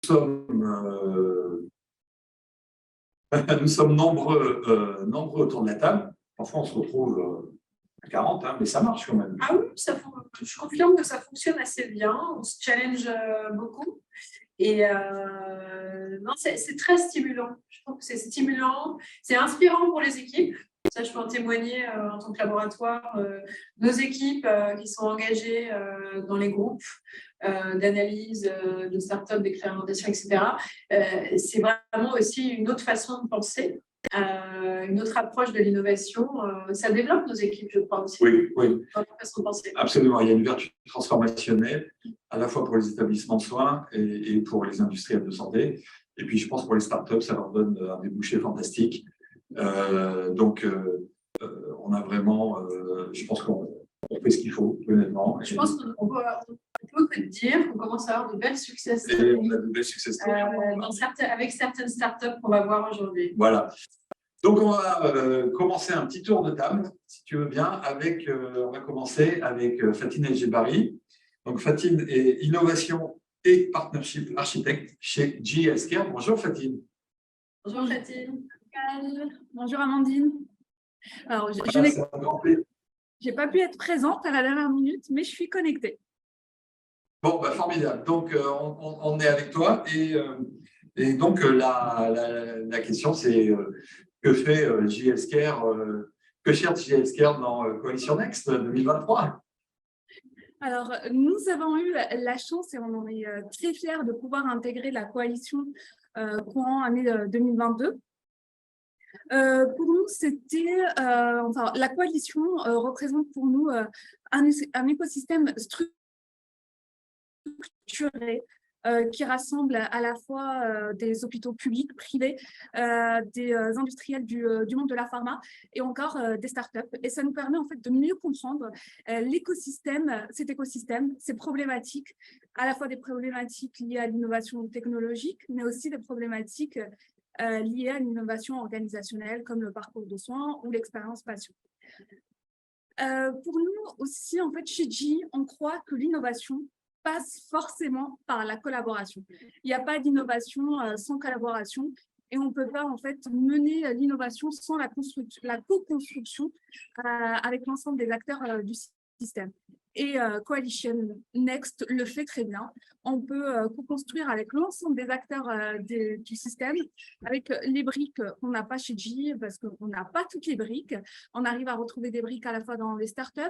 sommes, nous sommes nombreux autour de la table. Parfois, on se retrouve à 40, hein, mais ça marche quand même. Ah oui, je confirme que ça fonctionne assez bien. On se challenge beaucoup. Et non, c'est très stimulant. Je trouve que c'est stimulant, c'est inspirant pour les équipes. Ça, je peux en témoigner en tant que laboratoire. Nos équipes qui sont engagées dans les groupes d'analyse, de start-up, d'expérimentation, etc. C'est vraiment aussi une autre façon de penser, une autre approche de l'innovation. Ça développe nos équipes, je crois aussi. Oui, oui. Dans leur façon de penser. Absolument. Il y a une vertu transformationnelle, à la fois pour les établissements de soins et pour les industriels de santé. Et puis, je pense pour les startups, ça leur donne un débouché fantastique. Donc, on a vraiment, je pense qu'on fait ce qu'il faut, honnêtement. Je pense qu'on peut que dire qu'on commence à avoir de belles succès stories. On a de belles succès stories. Avec certaines startups qu'on va voir aujourd'hui. Voilà. Donc, on va commencer un petit tour de table, si tu veux bien, on va commencer avec Fatine El-Jebari. Donc, Fatine est innovation et partnership architecte chez GE Healthcare. Bonjour Fatine. Bonjour Fatine. Bonjour Amandine. Alors, je n'ai pas pu être présente à la dernière minute, mais je suis connectée. Bon, bah, formidable. Donc, on est avec toi. Et donc, la question, c'est que fait GE Healthcare, que cherche GE Healthcare dans Coalition Next 2023 ? Alors, nous avons eu la chance, et on en est très fiers, de pouvoir intégrer la coalition courant année 2022. Pour nous, c'était, la coalition représente pour nous un écosystème structuré qui rassemble à la fois des hôpitaux publics, privés, des industriels du monde de la pharma et encore des startups. Et ça nous permet en fait de mieux comprendre cet écosystème, ces problématiques, à la fois des problématiques liées à l'innovation technologique, mais aussi des problématiques liées à l'innovation organisationnelle comme le parcours de soins ou l'expérience patient. Pour nous aussi, en fait, chez GE, on croit que l'innovation passe forcément par la collaboration. Il n'y a pas d'innovation sans collaboration et on ne peut pas en fait mener l'innovation sans la co-construction avec l'ensemble des acteurs du système. Et Coalition Next le fait très bien. On peut co-construire avec l'ensemble des acteurs du système, avec les briques qu'on n'a pas chez GE, parce qu'on n'a pas toutes les briques. On arrive à retrouver des briques à la fois dans les startups,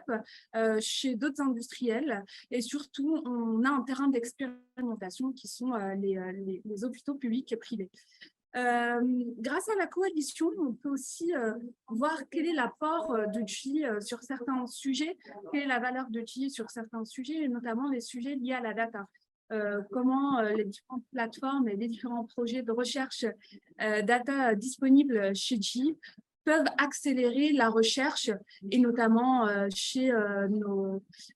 chez d'autres industriels, et surtout, on a un terrain d'expérimentation qui sont les hôpitaux publics et privés. Grâce à la coalition, on peut aussi voir quel est l'apport de GE sur certains sujets, quelle est la valeur de GE sur certains sujets, et notamment les sujets liés à la data. Comment les différentes plateformes et les différents projets de recherche data disponibles chez GE peuvent accélérer la recherche, et notamment chez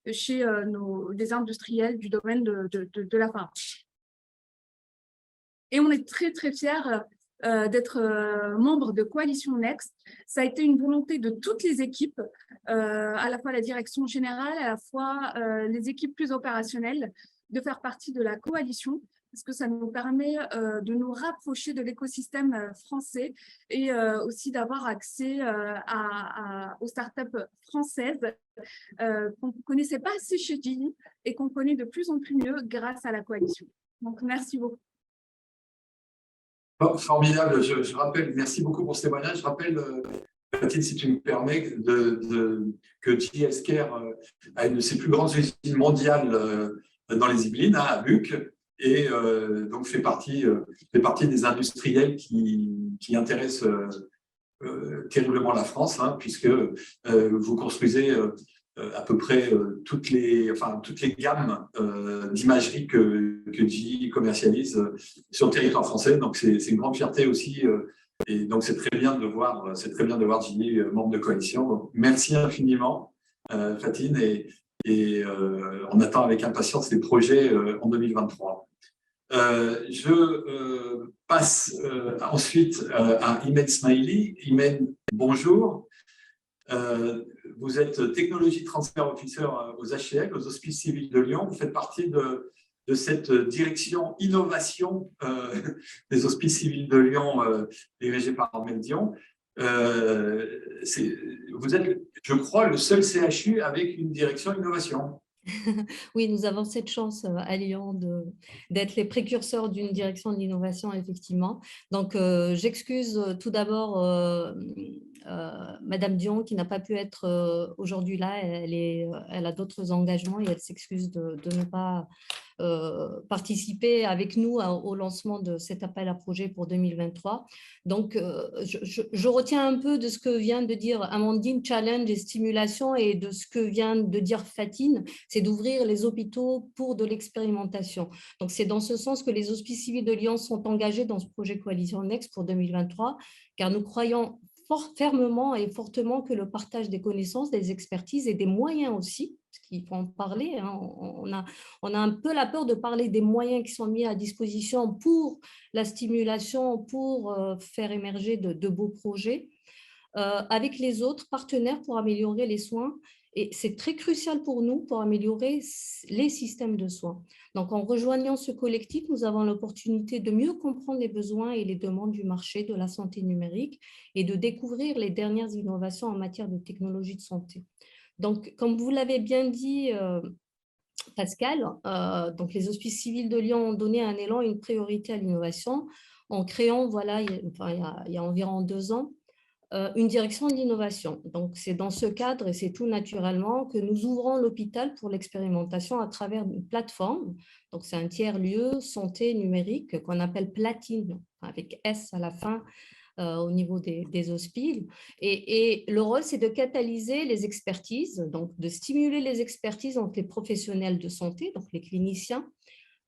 les industriels du domaine de la pharma. Et on est très, très fiers d'être membre de Coalition Next. Ça a été une volonté de toutes les équipes, à la fois la direction générale, à la fois les équipes plus opérationnelles, de faire partie de la coalition, parce que ça nous permet de nous rapprocher de l'écosystème français et aussi d'avoir accès aux startups françaises qu'on ne connaissait pas assez chez GE et qu'on connaît de plus en plus mieux grâce à la coalition. Donc, merci beaucoup. Oh, formidable, je rappelle, merci beaucoup pour ce témoignage. Je rappelle, Mathilde, si tu me permets, que GE Healthcare a une de ses plus grandes usines mondiales dans les Yvelines, à Buc, et donc fait partie des industriels qui intéressent terriblement la France, hein, puisque vous construisez à peu près toutes les gammes d'imagerie que GE commercialise sur le territoire français. Donc, c'est une grande fierté aussi. Et donc, c'est très bien de voir GE membre de coalition. Donc, merci infiniment, Fatine. Et on attend avec impatience les projets en 2023. Je passe ensuite à Imen Smiley. Imen, bonjour. Vous êtes Technology Transfer Officer aux HCL, aux Hospices Civils de Lyon. Vous faites partie de de cette direction innovation des Hospices civils de Lyon, dirigée par Armel Dion. Vous êtes, je crois, le seul CHU avec une direction innovation. Oui, nous avons cette chance à Lyon d'être les précurseurs d'une direction de l'innovation, effectivement. Donc, j'excuse tout d'abord Madame Dion qui n'a pas pu être aujourd'hui là. Elle a d'autres engagements et elle s'excuse de ne pas participer avec nous au lancement de cet appel à projet pour 2023. Donc, je retiens un peu de ce que vient de dire Amandine, challenge et stimulation, et de ce que vient de dire Fatine, c'est d'ouvrir les hôpitaux pour de l'expérimentation. Donc, c'est dans ce sens que les Hospices civils de Lyon sont engagés dans ce projet Coalition Next pour 2023, car nous croyons fermement et fortement que le partage des connaissances, des expertises et des moyens aussi, parce qu'il faut en parler, hein, on a un peu la peur de parler des moyens qui sont mis à disposition pour la stimulation, pour faire émerger de beaux projets, avec les autres partenaires pour améliorer les soins. Et c'est très crucial pour nous pour améliorer les systèmes de soins. Donc, en rejoignant ce collectif, nous avons l'opportunité de mieux comprendre les besoins et les demandes du marché de la santé numérique et de découvrir les dernières innovations en matière de technologie de santé. Donc, comme vous l'avez bien dit, Pascal, donc les Hospices civils de Lyon ont donné un élan et une priorité à l'innovation en créant, voilà, il y a environ 2 ans, une direction de l'innovation. Donc, c'est dans ce cadre, et c'est tout naturellement, que nous ouvrons l'hôpital pour l'expérimentation à travers une plateforme. Donc, c'est un tiers-lieu santé numérique qu'on appelle Platine, avec S à la fin, au niveau des hospices. Et le rôle, c'est de catalyser les expertises, donc de stimuler les expertises entre les professionnels de santé, donc les cliniciens,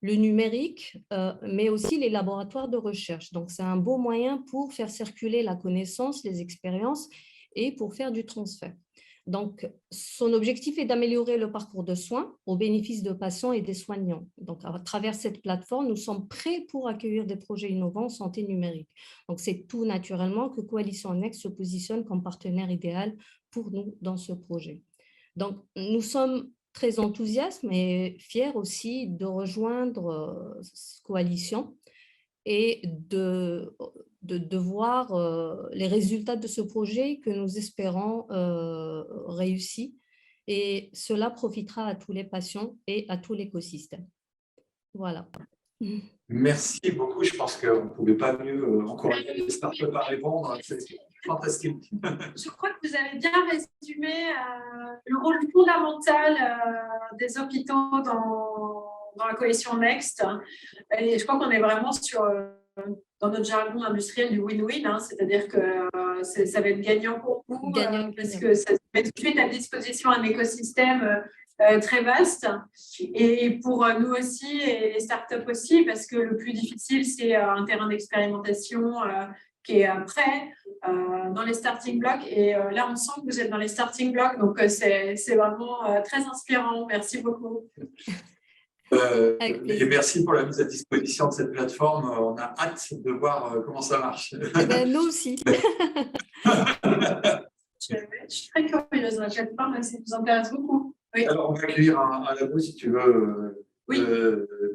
le numérique, mais aussi les laboratoires de recherche. Donc, c'est un beau moyen pour faire circuler la connaissance, les expériences et pour faire du transfert. Donc, son objectif est d'améliorer le parcours de soins au bénéfice de patients et des soignants. Donc, à travers cette plateforme, nous sommes prêts pour accueillir des projets innovants en santé numérique. Donc, c'est tout naturellement que Coalition Next se positionne comme partenaire idéal pour nous dans ce projet. Donc, nous sommes très enthousiastes et fiers aussi de rejoindre cette coalition et de voir les résultats de ce projet que nous espérons réussi. Et cela profitera à tous les patients et à tout l'écosystème. Voilà. Merci beaucoup. Je pense qu'on ne pouvait pas mieux encourager les startups à répondre. C'est fantastique. Je crois que vous avez bien résumé le rôle fondamental des hôpitaux dans la coalition Next. Et je crois qu'on est vraiment dans notre jargon industriel du win-win, hein, c'est-à-dire que ça va être gagnant pour vous, parce que ça met tout de suite à disposition un écosystème très vaste, et pour nous aussi et les startups aussi, parce que le plus difficile, c'est un terrain d'expérimentation qui est prêt dans les starting blocks, et là on sent que vous êtes dans les starting blocks, donc c'est vraiment très inspirant. Merci beaucoup. Et merci pour la mise à disposition de cette plateforme. On a hâte de voir comment ça marche. Eh bien, nous aussi. Je suis très curieuse de la plateforme, ça nous intéresse beaucoup. Oui. Alors, on va accueillir un labo, si tu veux. Oui.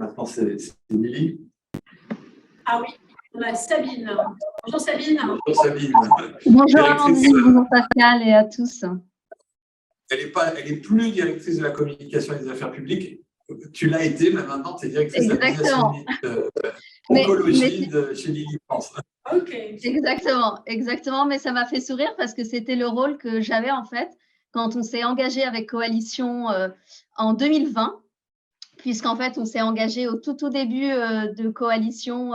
Maintenant, c'est Émilie. Ah oui, on a Sabine. Bonjour Sabine. Bonjour Sabine. Bonjour Amandine, bonjour Pascal et à tous. Elle est plus directrice de la communication et des affaires publiques. Tu l'as été, mais maintenant tu es directrice de la oncologie chez Lilly France. Ok. Exactement, mais ça m'a fait sourire parce que c'était le rôle que j'avais en fait quand on s'est engagé avec Coalition en 2020, puisqu'en fait on s'est engagé au tout début de Coalition,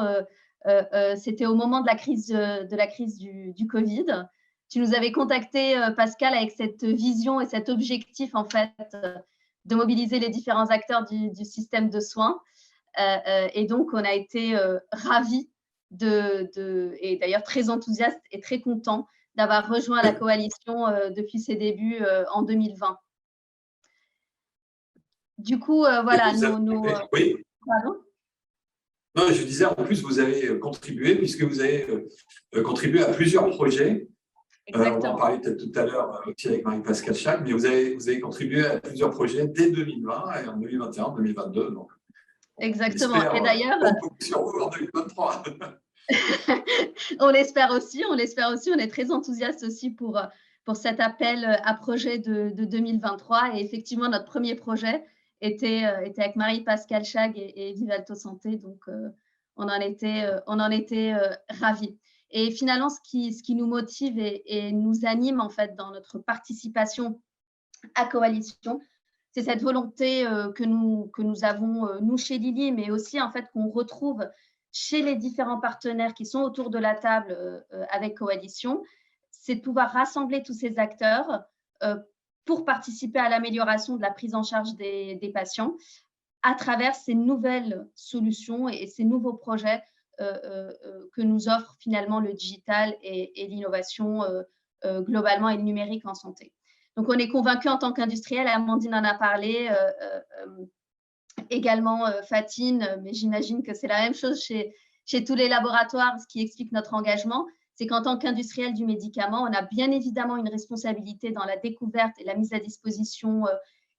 c'était au moment de la crise du Covid. Tu nous avais contacté, Pascal, avec cette vision et cet objectif en fait de mobiliser les différents acteurs du système de soins. Et donc, on a été ravis et d'ailleurs très enthousiastes et très contents d'avoir rejoint la coalition depuis ses débuts en 2020. Du coup, voilà, Oui. Pardon ? Non, je disais, en plus, vous avez contribué, puisque vous avez contribué à plusieurs projets. On va en parler peut-être tout à l'heure aussi avec Marie-Pascale Schack, mais vous avez contribué à plusieurs projets dès 2020 et en 2021, 2022. Donc, Exactement. Et d'ailleurs, sur vous en 2023. on l'espère aussi. On est très enthousiaste aussi pour cet appel à projet de 2023. Et effectivement, notre premier projet était avec Marie-Pascale Chag et Vivalto Santé. Donc, on en était ravis. Et finalement, ce qui nous motive et nous anime en fait dans notre participation à Coalition, c'est cette volonté que nous avons, nous, chez Lilly, mais aussi en fait qu'on retrouve chez les différents partenaires qui sont autour de la table avec Coalition, c'est de pouvoir rassembler tous ces acteurs pour participer à l'amélioration de la prise en charge des patients à travers ces nouvelles solutions et ces nouveaux projets que nous offre finalement le digital et l'innovation globalement et le numérique en santé. Donc, on est convaincus en tant qu'industriel, Amandine en a parlé, également Fatine, mais j'imagine que c'est la même chose chez tous les laboratoires. Ce qui explique notre engagement, c'est qu'en tant qu'industriel du médicament, on a bien évidemment une responsabilité dans la découverte et la mise à disposition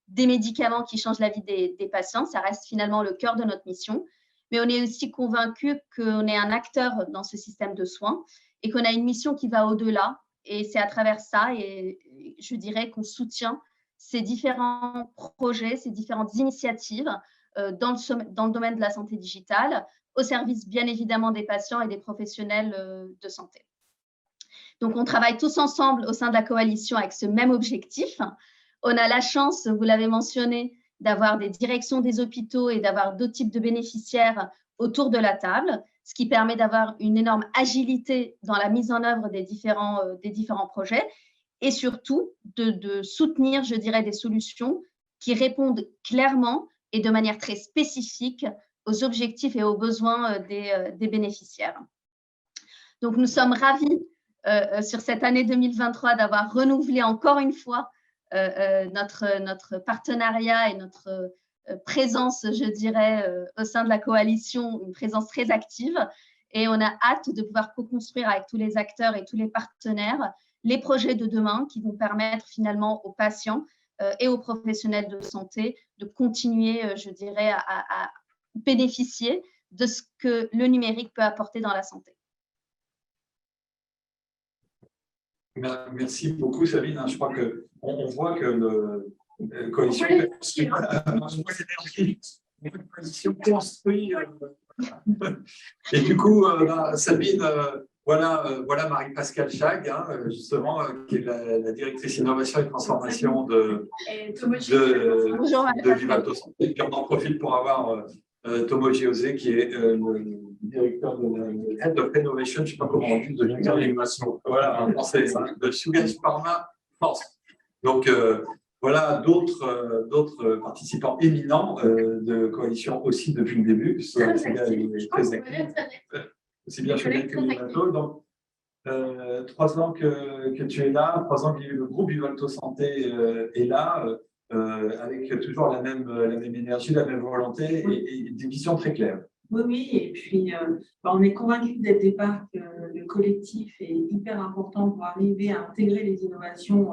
des médicaments qui changent la vie des patients. Ça reste finalement le cœur de notre mission. Mais on est aussi convaincu qu'on est un acteur dans ce système de soins et qu'on a une mission qui va au-delà. Et c'est à travers ça, et je dirais qu'on soutient ces différents projets, ces différentes initiatives dans le domaine de la santé digitale, au service bien évidemment des patients et des professionnels de santé. Donc, on travaille tous ensemble au sein de la coalition avec ce même objectif. On a la chance, vous l'avez mentionné, d'avoir des directions des hôpitaux et d'avoir d'autres types de bénéficiaires autour de la table, ce qui permet d'avoir une énorme agilité dans la mise en œuvre des différents projets et surtout de soutenir, je dirais, des solutions qui répondent clairement et de manière très spécifique aux objectifs et aux besoins des bénéficiaires. Donc, nous sommes ravis sur cette année 2023 d'avoir renouvelé encore une fois notre partenariat et notre présence, je dirais, au sein de la coalition, une présence très active. Et on a hâte de pouvoir co-construire avec tous les acteurs et tous les partenaires les projets de demain qui vont permettre finalement aux patients et aux professionnels de santé de continuer, je dirais, à bénéficier de ce que le numérique peut apporter dans la santé. Merci beaucoup, Sabine. Je crois qu'on voit que la coalition construit. Et du coup, Sabine, voilà Marie-Pascale Chag, justement, qui est la directrice innovation et transformation de Vivalto Santé. Et puis on en profite pour avoir Tomoji Ose, qui est le directeur de la Head of Innovation, je ne sais pas comment on dit, de l'innovation. Voilà, en français, de Suez Pharma France. Donc, voilà d'autres participants éminents de coalition aussi depuis le début. C'est bien Juliette que Vivalto. Donc, 3 ans que tu es là, 3 ans que le groupe Vivalto Santé est là, avec toujours la même énergie, la même volonté et des visions très claires. Oui, et puis on est convaincus dès le départ que le collectif est hyper important pour arriver à intégrer les innovations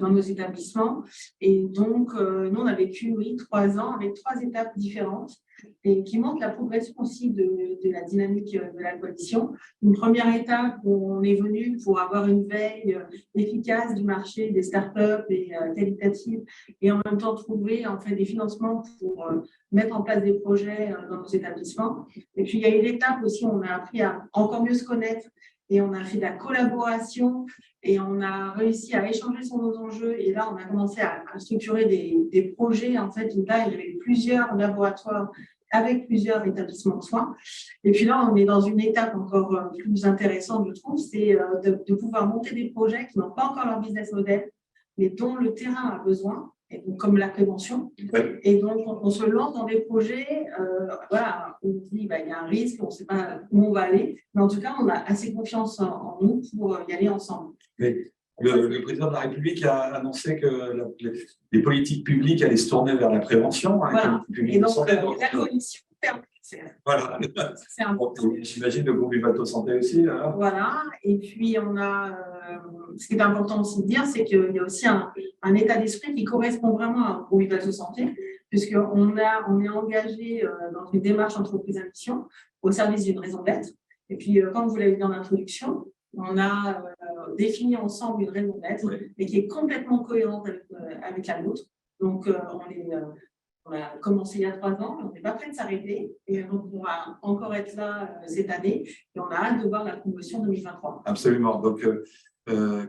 dans nos établissements. Et donc, nous, on a vécu, 3 ans avec 3 étapes différentes et qui montrent la progression aussi de la dynamique de la coalition. Une première étape où on est venu pour avoir une veille efficace du marché des startups et qualitative et en même temps trouver en fait des financements pour mettre en place des projets dans nos établissements. Et puis, il y a eu l'étape aussi où on a appris à encore mieux se connaître et on a fait de la collaboration et on a réussi à échanger sur nos enjeux. Et là, on a commencé à structurer des projets. En fait, là, il y avait plusieurs laboratoires avec plusieurs établissements de soins. Et puis là, on est dans une étape encore plus intéressante, je trouve, c'est de pouvoir monter des projets qui n'ont pas encore leur business model, mais dont le terrain a besoin, et donc, comme la prévention. Et donc, on se lance dans des projets, voilà, où on dit il y a un risque, on ne sait pas où on va aller, mais en tout cas, on a assez confiance en nous pour y aller ensemble. Oui. Le président de la République a annoncé que les politiques publiques allaient se tourner vers la prévention. Voilà. Et donc, la coalition permet. Voilà. C'est important. J'imagine le groupe Vivalto Santé aussi. Alors. Voilà. Et puis, on a. Ce qui est important aussi de dire, c'est qu'il y a aussi un état d'esprit qui correspond vraiment au Vivalto Santé, puisqu'on est engagé dans une démarche entreprise à mission au service d'une raison d'être. Et puis, comme vous l'avez dit en introduction, on a défini ensemble une raison d'être, mais qui est complètement cohérente avec la nôtre. Donc, on a commencé il y a 3 ans, on n'est pas prêt de s'arrêter, et donc on va encore être là cette année, et on a hâte de voir la promotion 2023. Absolument. Donc,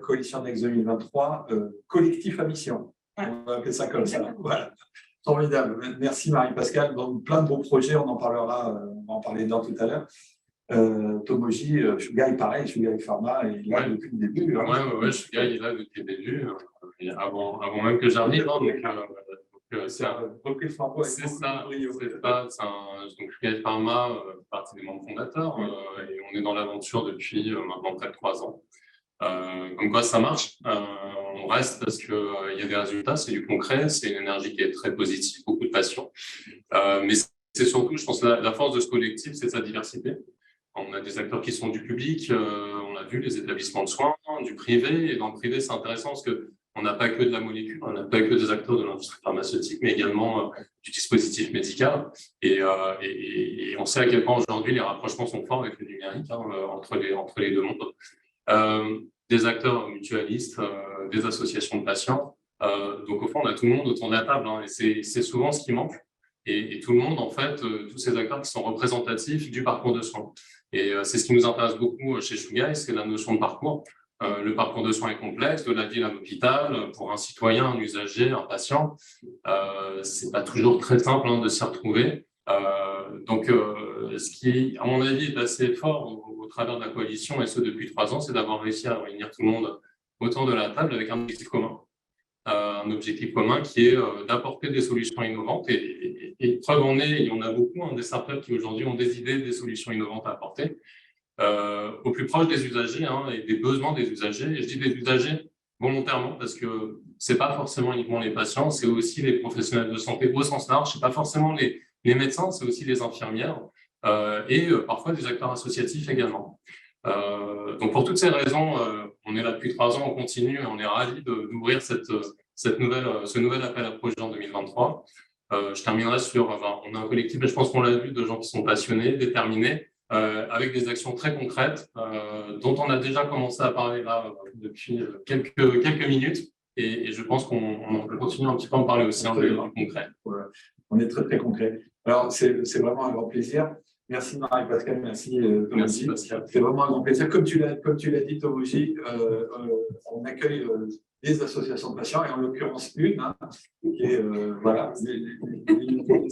Coalition Next 2023, collectif à mission. Ouais. On va appeler ça comme ça. Voilà. Formidable. Merci Marie-Pascale. Donc, plein de beaux projets, on en parlera, on va en parler dedans tout à l'heure. Tomoji, Shugai, pareil, Shugai Pharma est là depuis le début. Oui, Shugai est là depuis le début, avant même que j'arrive. C'est un repris le flambeau. C'est ça. Donc, Shugai Pharma fait partie des membres fondateurs et on est dans l'aventure depuis maintenant près de 3 ans. Comme quoi ça marche, on reste parce qu'il y a des résultats, c'est du concret, c'est une énergie qui est très positive, beaucoup de passion. Mais c'est surtout, je pense, la force de ce collectif, c'est sa diversité. On a des acteurs qui sont du public, on a vu les établissements de soins, du privé, et dans le privé, c'est intéressant parce qu'on n'a pas que de la molécule, on n'a pas que des acteurs de l'industrie pharmaceutique, mais également du dispositif médical. Et on sait à quel point aujourd'hui les rapprochements sont forts avec le numérique entre les deux mondes. Des acteurs mutualistes, des associations de patients. Donc, au fond, on a tout le monde autour de la table, et c'est souvent ce qui manque. Et tout le monde, en fait, tous ces acteurs qui sont représentatifs du parcours de soins. Et c'est ce qui nous intéresse beaucoup chez Shugai, c'est la notion de parcours. Le parcours de soins est complexe, de la ville à l'hôpital, pour un citoyen, un usager, un patient. C'est pas toujours très simple de s'y retrouver. Donc, ce qui, à mon avis, est assez fort au travers de la coalition, et ce depuis 3 ans, c'est d'avoir réussi à réunir tout le monde autour de la table avec un objectif commun. Un objectif commun qui est d'apporter des solutions innovantes. Et preuve en est, il y en a beaucoup, des startups qui aujourd'hui ont des idées, des solutions innovantes à apporter au plus proche des usagers et des besoins des usagers. Et je dis des usagers volontairement parce que ce n'est pas forcément uniquement les patients, c'est aussi les professionnels de santé au sens large, ce n'est pas forcément les médecins, c'est aussi les infirmières et parfois des acteurs associatifs également. Donc pour toutes ces raisons, on est là depuis 3 ans, on continue et on est ravis d'ouvrir ce nouvel appel à projet en 2023. Je terminerai sur, on a un collectif, mais je pense qu'on l'a vu, de gens qui sont passionnés, déterminés, avec des actions très concrètes dont on a déjà commencé à parler là depuis quelques minutes et je pense qu'on peut continuer un petit peu à en parler aussi de concret. Voilà. On est très très concret. Alors c'est vraiment un grand plaisir. Merci Marie-Pascale, merci Tomoji. C'est vraiment un grand plaisir. Comme tu l'as dit Tomoji, on accueille des associations de patients et en l'occurrence une qui est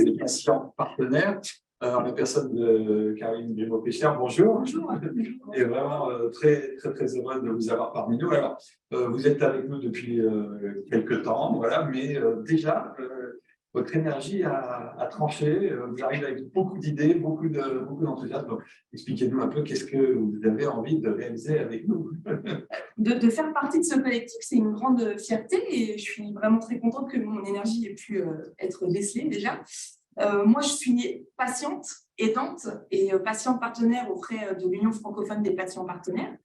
des patients partenaires. Alors, la personne de Caroline Grimaud-Péchère, bonjour. Bonjour. Et vraiment très, très, très heureuse de vous avoir parmi nous. Alors, vous êtes avec nous depuis quelques temps, voilà, mais déjà, votre énergie a tranché. Vous arrivez avec beaucoup d'idées, beaucoup d'enthousiasme. Donc, expliquez-nous un peu qu'est-ce que vous avez envie de réaliser avec nous. De faire partie de ce collectif, c'est une grande fierté et je suis vraiment très contente que mon énergie ait pu être décelée déjà. Moi, je suis patiente, aidante et patiente partenaire auprès de l'Union francophone des patients partenaires.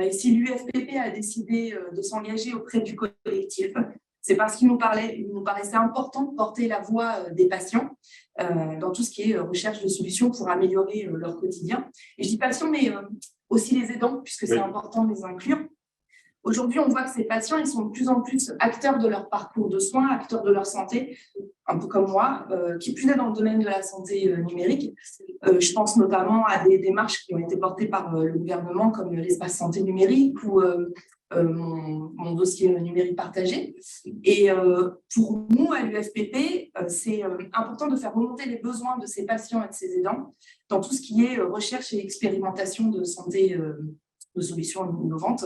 Et si l'UFPP a décidé de s'engager auprès du collectif, c'est parce qu'il nous paraissait important de porter la voix des patients dans tout ce qui est recherche de solutions pour améliorer leur quotidien. Et je dis patients, mais aussi les aidants, puisque c'est important de les inclure. Aujourd'hui, on voit que ces patients, ils sont de plus en plus acteurs de leur parcours de soins, acteurs de leur santé, un peu comme moi, qui plus est dans le domaine de la santé numérique. Je pense notamment à des démarches qui ont été portées par le gouvernement, comme l'espace santé numérique ou mon dossier numérique partagé. Et pour nous, à l'UFPP, c'est important de faire remonter les besoins de ces patients et de ces aidants dans tout ce qui est recherche et expérimentation de santé de solutions innovantes.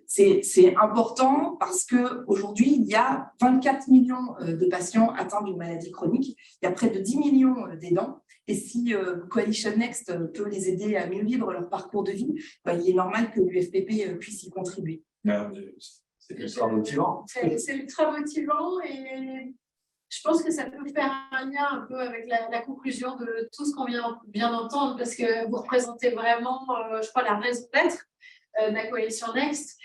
C'est important parce qu'aujourd'hui, il y a 24 millions de patients atteints d'une maladie chronique, il y a près de 10 millions d'aidants, et si Coalition Next peut les aider à mieux vivre leur parcours de vie, il est normal que l'UFPP puisse y contribuer. C'est ultra motivant. C'est ultra motivant et je pense que ça peut faire un lien un peu avec la conclusion de tout ce qu'on vient d'entendre, parce que vous représentez vraiment, je crois, la raison d'être de la Coalition Next.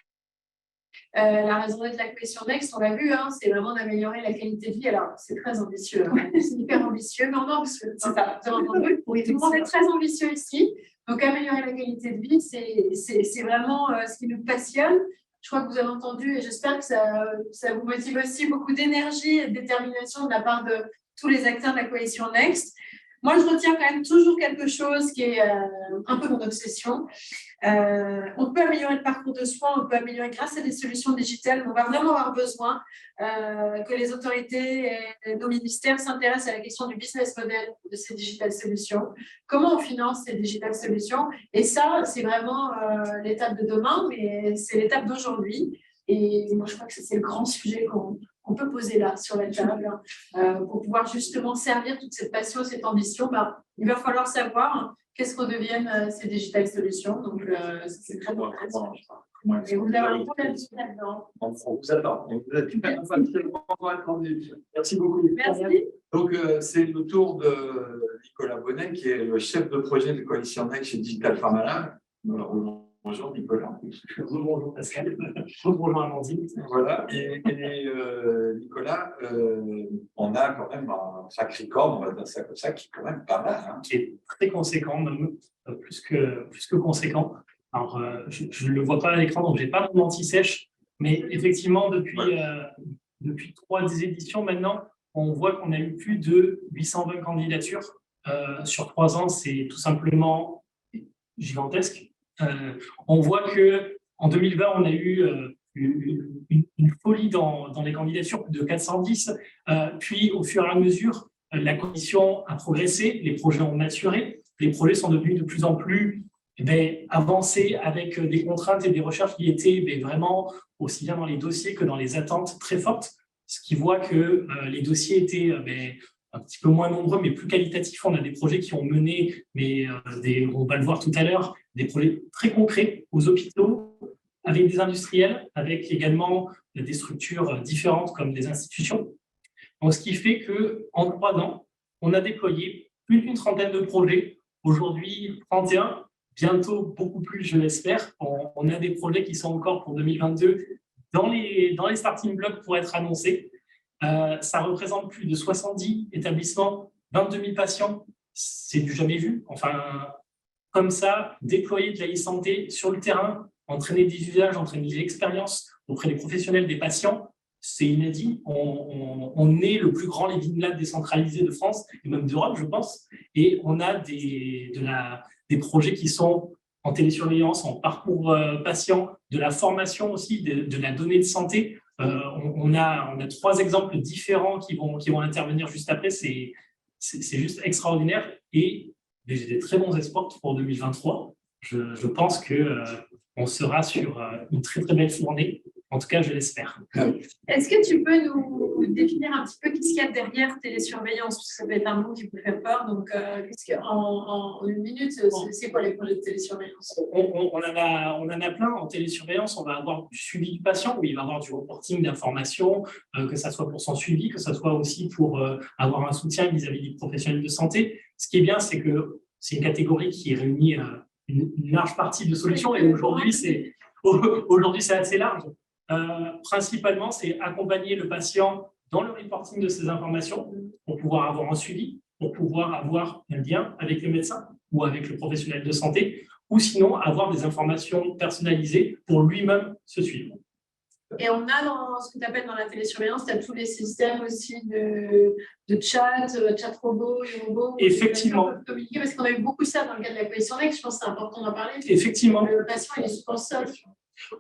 La raison d'être de la coalition Next, on l'a vu, hein, c'est vraiment d'améliorer la qualité de vie. Alors, c'est très ambitieux, hein, c'est hyper ambitieux, mais on est ambitieux. C'est ça, tout le monde est très ambitieux ici. Donc, améliorer la qualité de vie, c'est vraiment ce qui nous passionne. Je crois que vous avez entendu et j'espère que ça vous motive aussi beaucoup d'énergie et de détermination de la part de tous les acteurs de la coalition Next. Moi, je retiens quand même toujours quelque chose qui est un peu mon obsession. On peut améliorer le parcours de soins, on peut améliorer grâce à des solutions digitales. On va vraiment avoir besoin que les autorités et nos ministères s'intéressent à la question du business model de ces digital solutions. Comment on finance ces digital solutions? Et ça, c'est vraiment l'étape de demain, mais c'est l'étape d'aujourd'hui. Et moi, je crois que c'est le grand sujet qu'on peut poser là sur la table pour pouvoir justement servir toute cette passion, cette ambition. Il va falloir savoir qu'est-ce qu'on devienne ces digital solutions. Donc, c'est très intéressant. Et vous avez un peu là-dedans. On vous attend. Vous êtes attendu. Merci beaucoup. Merci. Donc, c'est le tour de Nicolas Bonnet, qui est le chef de projet de Coalition Next chez Digital Pharma Lab. Bonjour Nicolas. Bonjour Pascal. Bonjour Amandine. Voilà. Et Nicolas, on a quand même un sacré corps, on va dire ça comme ça, qui est quand même pas mal. Hein. Qui est très conséquent, même plus que conséquent. Alors, je ne le vois pas à l'écran, donc je n'ai pas mon anti-sèche. Mais effectivement, depuis 3 éditions maintenant, on voit qu'on a eu plus de 820 candidatures. Sur 3 ans, c'est tout simplement gigantesque. On voit qu'en 2020, on a eu une folie dans les candidatures, plus de 410. Puis, au fur et à mesure, la commission a progressé, les projets ont maturé, les projets sont devenus de plus en plus avancés avec des contraintes et des recherches qui étaient vraiment aussi bien dans les dossiers que dans les attentes très fortes, ce qui voit que les dossiers étaient un petit peu moins nombreux, mais plus qualitatifs. On a des projets qui ont mené, on va le voir tout à l'heure, des projets très concrets aux hôpitaux, avec des industriels, avec également des structures différentes comme des institutions. Donc, ce qui fait qu'en 3 ans, on a déployé plus d'une trentaine de projets. Aujourd'hui, 31, bientôt beaucoup plus, je l'espère. On a des projets qui sont encore pour 2022 dans les starting blocks pour être annoncés. Ça représente plus de 70 établissements, 22 000 patients. C'est du jamais vu. Enfin, comme ça, déployer de la e-santé sur le terrain, entraîner des usages, entraîner des expériences auprès des professionnels, des patients, c'est inédit. On est le plus grand Living Lab décentralisé de France et même d'Europe, je pense. Et on a des projets qui sont en télésurveillance, en parcours patient, de la formation aussi, de la donnée de santé. On a 3 exemples différents qui vont intervenir juste après. C'est juste extraordinaire. Et j'ai des très bons espoirs pour 2023. Je pense qu'on sera sur une très, très belle fournée. En tout cas, je l'espère. Est-ce que tu peux nous définir un petit peu qu'est-ce qu'il y a derrière télésurveillance? Parce que ça peut être un mot qui peut faire peur. Donc, en 1 minute, c'est quoi les projets de télésurveillance? On en a plein. En télésurveillance, on va avoir du suivi du patient, où il va avoir du reporting d'informations, que ce soit pour son suivi, que ce soit aussi pour avoir un soutien vis-à-vis des professionnels de santé. Ce qui est bien, c'est que c'est une catégorie qui réunit une large partie de solutions. Et aujourd'hui, c'est assez large. Principalement, c'est accompagner le patient dans le reporting de ces informations pour pouvoir avoir un suivi, pour pouvoir avoir un lien avec le médecin ou avec le professionnel de santé, ou sinon avoir des informations personnalisées pour lui-même se suivre. Et on a dans ce que tu appelles dans la télésurveillance, tu as tous les systèmes aussi de chat robot, les robots. Effectivement. Communiquer, parce qu'on a eu beaucoup ça dans le cadre de la coalition Next, je pense que c'est important d'en parler. Effectivement. Le patient, il est souvent seul.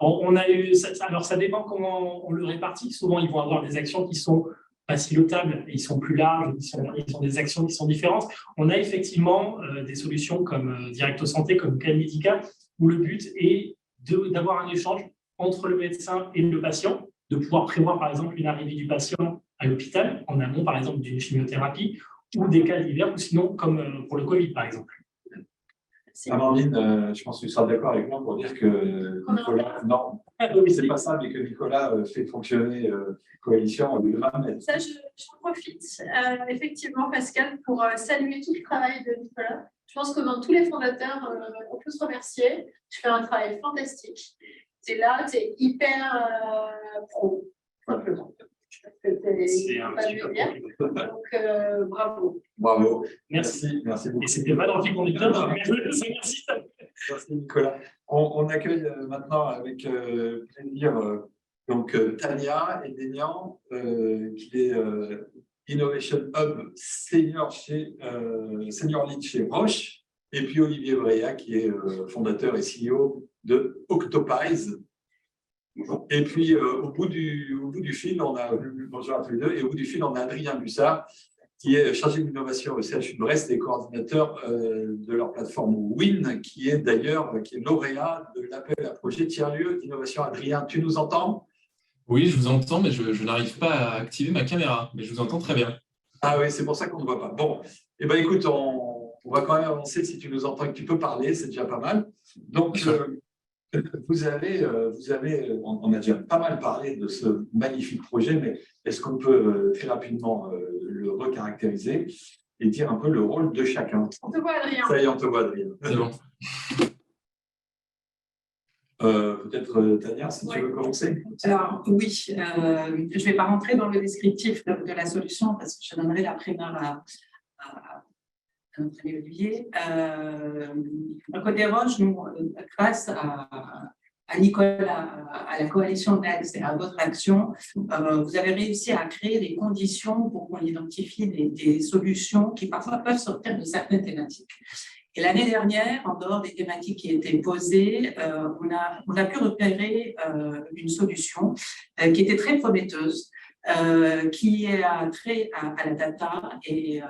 On a eu, alors ça dépend comment on le répartit. Souvent, ils vont avoir des actions qui sont pas silotables, ils sont plus larges, ils ont des actions qui sont différentes. On a effectivement des solutions comme Directo Santé, comme Calmedica, où le but est d'avoir un échange entre le médecin et le patient, de pouvoir prévoir par exemple une arrivée du patient à l'hôpital, en amont par exemple d'une chimiothérapie, ou des cas divers, ou sinon comme pour le Covid par exemple. Amandine, je pense que tu seras d'accord avec moi pour dire que Nicolas, non, c'est pas ça, mais que Nicolas fait fonctionner Coalition de demain. Ça, j'en profite effectivement, Pascal, pour saluer tout le travail de Nicolas. Je pense que dans tous les fondateurs, on peut se remercier. Tu fais un travail fantastique. tu es là, tu es hyper pro, simplement. C'est un petit peu bien. Donc, bravo. Bravo. Merci. Merci beaucoup. Et c'était pas dans le fil conducteur, mais merci. Merci Nicolas. On accueille maintenant avec plaisir Tania Edenian, qui est Innovation Hub Senior Lead chez Roche, et puis Olivier Bréa, qui est fondateur et CEO de Octopies. Et puis au bout du fil, bonjour à tous les deux, et au bout du fil, on a Adrien Bussard, qui est chargé d'innovation au CHU de Brest et coordinateur de leur plateforme WIN, qui est lauréat de l'appel à projet tiers-lieu d'innovation. Adrien, tu nous entends? Oui, je vous entends, mais je n'arrive pas à activer ma caméra, mais je vous entends très bien. Ah oui, c'est pour ça qu'on ne voit pas. Bon, eh ben, écoute, on va quand même avancer. Si tu nous entends et que tu peux parler, c'est déjà pas mal. Donc, vous avez, on a déjà pas mal parlé de ce magnifique projet, mais est-ce qu'on peut très rapidement le recaractériser et dire un peu le rôle de chacun? On te voit, Adrien. Ça y est, on te voit, Adrien. C'est bon. Peut-être Tania, si tu veux commencer. Alors oui, je ne vais pas rentrer dans le descriptif de la solution parce que je donnerai la primeur à notre ami Olivier. À Côté Roche, nous, grâce à Nicolas, à la coalition Next et à votre action, vous avez réussi à créer des conditions pour qu'on identifie des solutions qui parfois peuvent sortir de certaines thématiques. Et l'année dernière, en dehors des thématiques qui étaient posées, on a pu repérer une solution qui était très prometteuse, qui a trait à la data et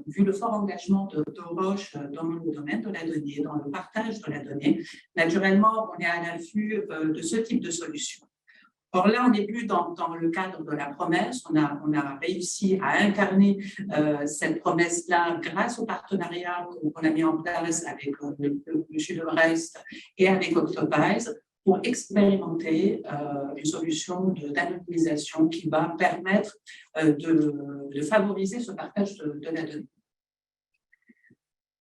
vu le fort engagement de Roche dans le domaine de la donnée, dans le partage de la donnée, naturellement, on est à l'affût de ce type de solution. Or là, on n'est plus dans le cadre de la promesse. On a réussi à incarner cette promesse-là grâce au partenariat qu'on a mis en place avec le CHU de Brest et avec Octopies pour expérimenter une solution d'anonymisation qui va permettre de favoriser ce partage de la donnée.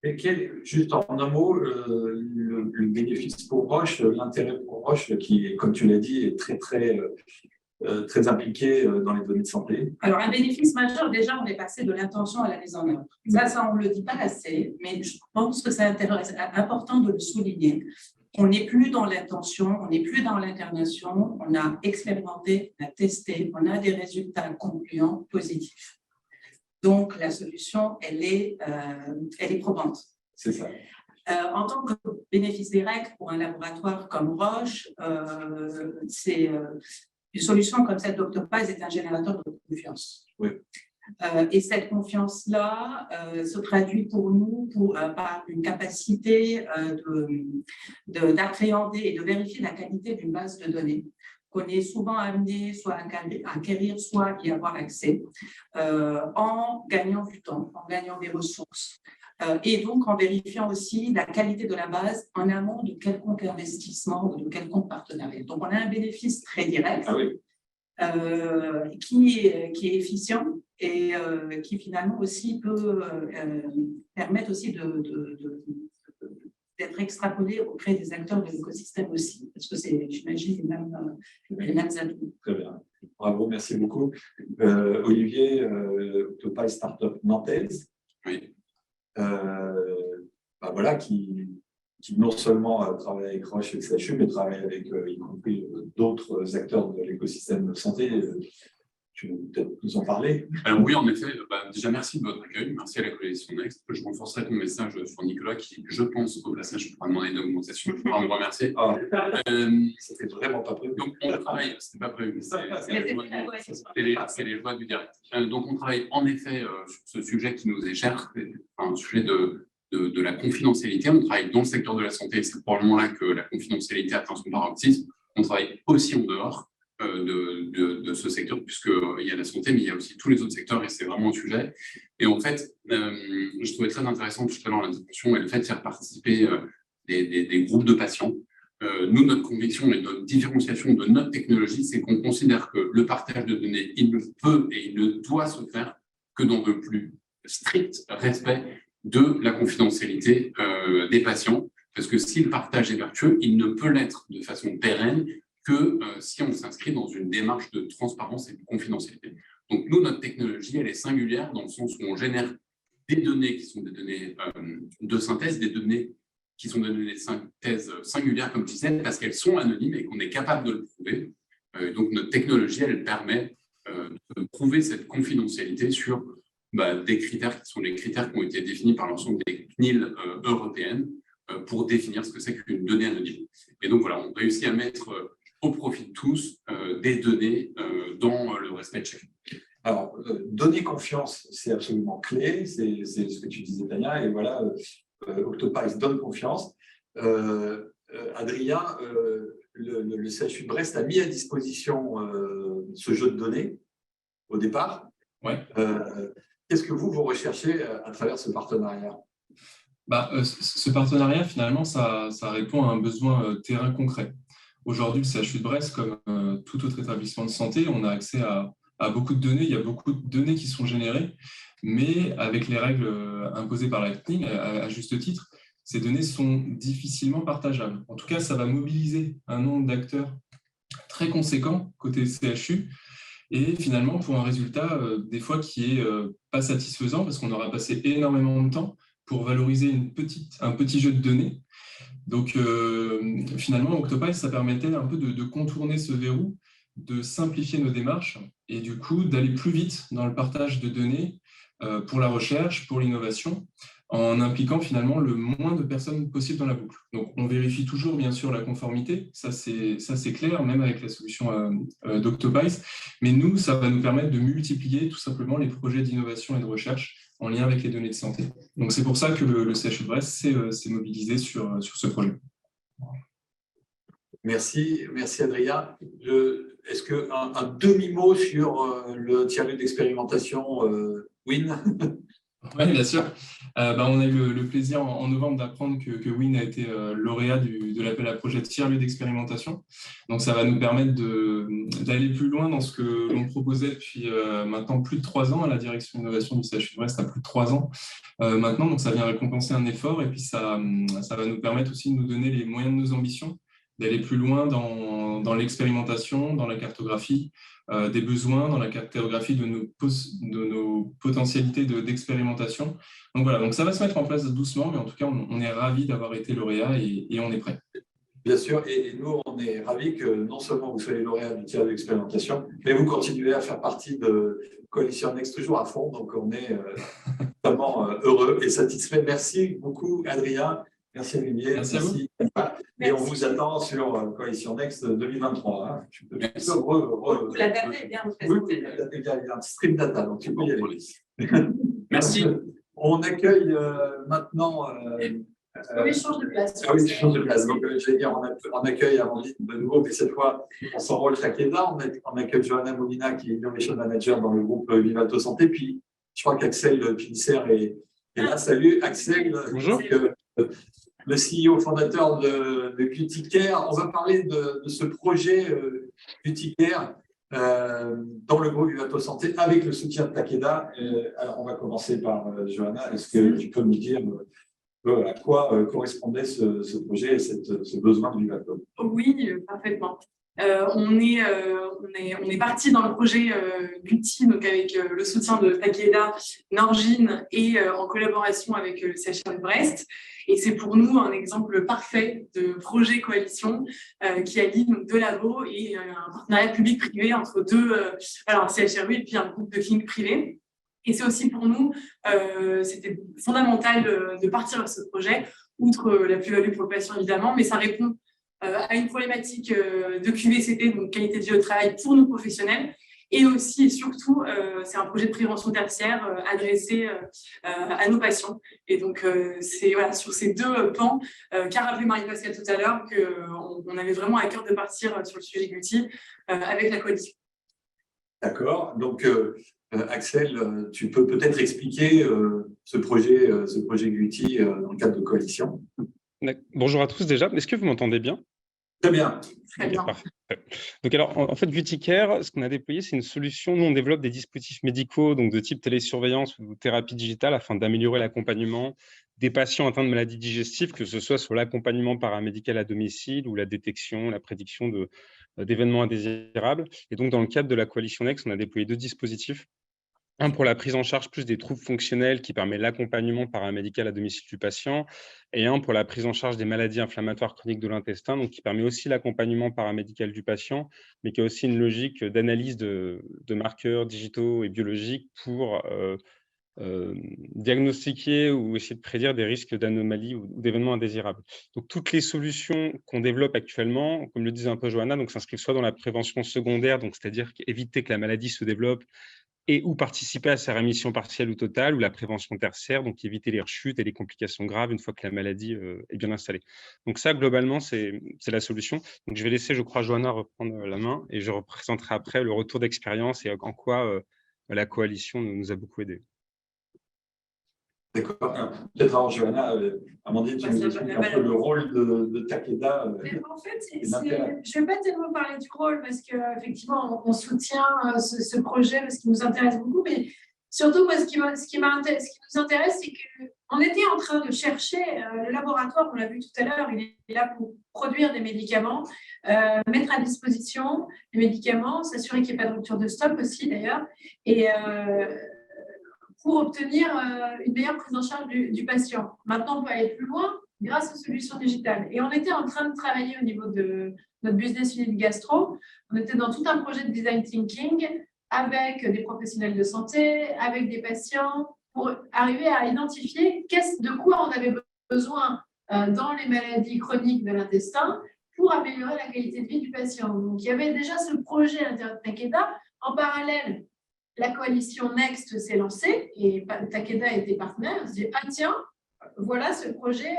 Et juste en un mot, le bénéfice pour Roche, l'intérêt pour Roche, qui, comme tu l'as dit, est très impliqué dans les données de santé. Alors, un bénéfice majeur, déjà, on est passé de l'intention à la mise en œuvre. Ça, on ne le dit pas assez, mais je pense que c'est important de le souligner. On n'est plus dans l'intention, on n'est plus dans l'incarnation, on a expérimenté, on a testé, on a des résultats concluants positifs. Donc, la solution, elle est probante. C'est ça. En tant que bénéfice direct pour un laboratoire comme Roche, c'est une solution comme celle d'Octopies est un générateur de confiance. Oui. Et cette confiance-là se traduit pour nous par une capacité d'appréhender et de vérifier la qualité d'une base de données qu'on est souvent amené soit à acquérir, soit y avoir accès, en gagnant du temps, en gagnant des ressources, et donc en vérifiant aussi la qualité de la base en amont de quelconque investissement ou de quelconque partenariat. Donc, on a un bénéfice très direct qui est efficient et qui finalement aussi peut permettre aussi d'être extrapolé auprès des acteurs de l'écosystème aussi, parce que c'est, j'imagine, les mêmes atouts. Très bien. Bravo, merci beaucoup. Olivier, Octopies Startup nantaise, voilà, qui non seulement travaille avec Roche et le CHU, mais travaille avec, y compris, d'autres acteurs de l'écosystème de santé. Tu veux peut-être nous en parler? Alors oui, en effet, déjà merci de votre accueil, merci à la coalition Next. Je renforcerai ton message sur Nicolas qui, je pense, au passage, pourra demander une augmentation. Je pourrais me remercier. C'était vraiment pas prévu. Donc on travaille, c'était pas prévu, c'est les joies du direct. Donc on travaille en effet sur ce sujet qui nous est cher, un sujet de la confidentialité. On travaille dans le secteur de la santé, c'est probablement là que la confidentialité atteint son paroxysme. On travaille aussi en dehors de ce secteur, puisqu'il y a la santé, mais il y a aussi tous les autres secteurs, et c'est vraiment un sujet. Et en fait, je trouvais très intéressant tout à l'heure l'intervention et le fait de faire participer des groupes de patients. Nous, notre conviction et notre différenciation de notre technologie, c'est qu'on considère que le partage de données, il ne peut et il ne doit se faire que dans le plus strict respect de la confidentialité des patients, parce que si le partage est vertueux, il ne peut l'être de façon pérenne que si on s'inscrit dans une démarche de transparence et de confidentialité. Donc, nous, notre technologie, elle est singulière dans le sens où on génère des données qui sont des données de synthèse, des données qui sont des données de synthèse singulières, comme tu disais, parce qu'elles sont anonymes et qu'on est capable de le prouver. Donc, notre technologie, elle permet de prouver cette confidentialité sur des critères qui sont les critères qui ont été définis par l'ensemble des CNIL européennes pour définir ce que c'est qu'une donnée anonyme. Et donc, voilà, on réussit à mettre au profit de tous des données dans le respect de chacun. Alors, donner confiance, c'est absolument clé, c'est ce que tu disais, Tania, et voilà, Octopice donne confiance. Adrien, le CHU de Brest a mis à disposition ce jeu de données au départ. Ouais. Qu'est-ce que vous recherchez à travers ce partenariat? Ce partenariat, finalement, ça répond à un besoin terrain concret. Aujourd'hui, le CHU de Brest, comme tout autre établissement de santé, on a accès à beaucoup de données. Il y a beaucoup de données qui sont générées, mais avec les règles imposées par la CNIL, à juste titre, ces données sont difficilement partageables. En tout cas, ça va mobiliser un nombre d'acteurs très conséquent côté CHU, et finalement, pour un résultat, des fois, qui est pas satisfaisant, parce qu'on aura passé énormément de temps pour valoriser un petit jeu de données. Donc, finalement, Octopice, ça permettait un peu de contourner ce verrou, de simplifier nos démarches et du coup, d'aller plus vite dans le partage de données pour la recherche, pour l'innovation, en impliquant finalement le moins de personnes possible dans la boucle. Donc, on vérifie toujours, bien sûr, la conformité, ça c'est clair, même avec la solution d'Octopice, mais nous, ça va nous permettre de multiplier tout simplement les projets d'innovation et de recherche en lien avec les données de santé. Donc, c'est pour ça que le CHU de Brest s'est mobilisé sur ce projet. Merci Adrien. Est-ce qu'un demi-mot sur le tiers-lieu d'expérimentation WIN? Oui, bien sûr. On a eu le plaisir en novembre d'apprendre que WIN a été lauréat de l'appel à projet tiers-lieu d'expérimentation. Donc, ça va nous permettre d'aller plus loin dans ce que l'on proposait depuis maintenant plus de 3 ans à la direction d'innovation du CHU de Brest, à plus de 3 ans maintenant. Donc, ça vient récompenser un effort et puis ça va nous permettre aussi de nous donner les moyens de nos ambitions, d'aller plus loin dans l'expérimentation, dans la cartographie des besoins, dans la cartographie de nos potentialités d'expérimentation. Donc voilà, donc ça va se mettre en place doucement, mais en tout cas, on est ravis d'avoir été lauréat et on est prêt. Bien sûr, et nous, on est ravis que non seulement vous soyez lauréat du tiers d'expérimentation, mais vous continuez à faire partie de Coalition Next toujours à fond, donc on est vraiment heureux et satisfait. Merci beaucoup, Adrien. Merci Olivier. Merci à vous. Et on vous attend sur Coalition Next 2023. Hein. La data est bien présentée. Oui, la data est bien, il y a un stream data, donc tu peux y aller. Merci. On accueille maintenant… Oui, je change de place. Ah oui, tu changes de place. Donc, j'allais dire, on accueille Amandine de nouveau, mais cette fois, on s'enrôle Takeda. On accueille Johanna Molina, qui est Innovation Manager dans le groupe Vivato Santé. Puis, je crois qu'Axel Pinisser est là. Salut, Axel. Bonjour. Le CEO fondateur de Cuticare. On va parler de ce projet Cuticare dans le groupe Vivato Santé avec le soutien de Takeda. Alors, on va commencer par Johanna. Est-ce que tu peux nous dire à quoi correspondait ce projet et ce besoin de Vivato? Oui, parfaitement. On est parti dans le projet Guti, donc avec le soutien de Takeda, Norgine et en collaboration avec le CHU de Brest. Et c'est pour nous un exemple parfait de projet coalition qui allie donc 2 labos et un partenariat public-privé entre un CHRU et puis un groupe de cliniques privées. Et c'est aussi pour nous, c'était fondamental de partir vers ce projet, outre la plus-value pour le patient évidemment, mais ça répond à une problématique de QVCT, donc qualité de vie au travail pour nos professionnels, et aussi et surtout, c'est un projet de prévention tertiaire adressé à nos patients. Et donc, c'est voilà, sur ces 2 pans qu'a rappelé Marie-Pascale tout à l'heure, qu'on avait vraiment à cœur de partir sur le sujet Guti avec la coalition. D'accord. Donc, Axel, tu peux peut-être expliquer ce projet Guti dans le cadre de coalition. Bonjour à tous déjà. Est-ce que vous m'entendez bien? Très bien. Très bien. Parfait. Donc alors, en fait, Cuticare, ce qu'on a déployé, c'est une solution. Nous, on développe des dispositifs médicaux, donc de type télésurveillance ou thérapie digitale, afin d'améliorer l'accompagnement des patients atteints de maladies digestives, que ce soit sur l'accompagnement paramédical à domicile ou la détection, la prédiction de d'événements indésirables. Et donc, dans le cadre de la coalition Next, on a déployé 2 dispositifs. Un pour la prise en charge plus des troubles fonctionnels qui permet l'accompagnement paramédical à domicile du patient, et un pour la prise en charge des maladies inflammatoires chroniques de l'intestin, donc qui permet aussi l'accompagnement paramédical du patient, mais qui a aussi une logique d'analyse de marqueurs digitaux et biologiques pour diagnostiquer ou essayer de prédire des risques d'anomalies ou d'événements indésirables. Donc, toutes les solutions qu'on développe actuellement, comme le disait un peu Johanna, donc s'inscrivent soit dans la prévention secondaire, donc c'est-à-dire éviter que la maladie se développe et ou participer à sa rémission partielle ou totale, ou la prévention tertiaire, donc éviter les rechutes et les complications graves une fois que la maladie est bien installée. Donc ça, globalement, c'est la solution. Donc je vais laisser, je crois, Johanna reprendre la main, et je représenterai après le retour d'expérience et en quoi la coalition nous a beaucoup aidés. D'accord. Peut-être avant Johanna, Amandine, tu nous expliques un peu le rôle de Takeda. En fait, je ne vais pas tellement parler du rôle parce qu'effectivement, on soutient ce projet parce qu'il nous intéresse beaucoup, mais surtout, moi, ce qui nous intéresse, c'est qu'on était en train de chercher, le laboratoire, on l'a vu tout à l'heure, il est là pour produire des médicaments, mettre à disposition des médicaments, s'assurer qu'il n'y ait pas de rupture de stock aussi d'ailleurs, et pour obtenir une meilleure prise en charge du patient. Maintenant, on peut aller plus loin grâce aux solutions digitales. Et on était en train de travailler au niveau de notre business unit gastro. On était dans tout un projet de design thinking avec des professionnels de santé, avec des patients, pour arriver à identifier de quoi on avait besoin dans les maladies chroniques de l'intestin pour améliorer la qualité de vie du patient. Donc, il y avait déjà ce projet à l'intérieur de Takeda. En parallèle, la coalition Next s'est lancée et Takeda était partenaire. On se dit, ah tiens, voilà ce projet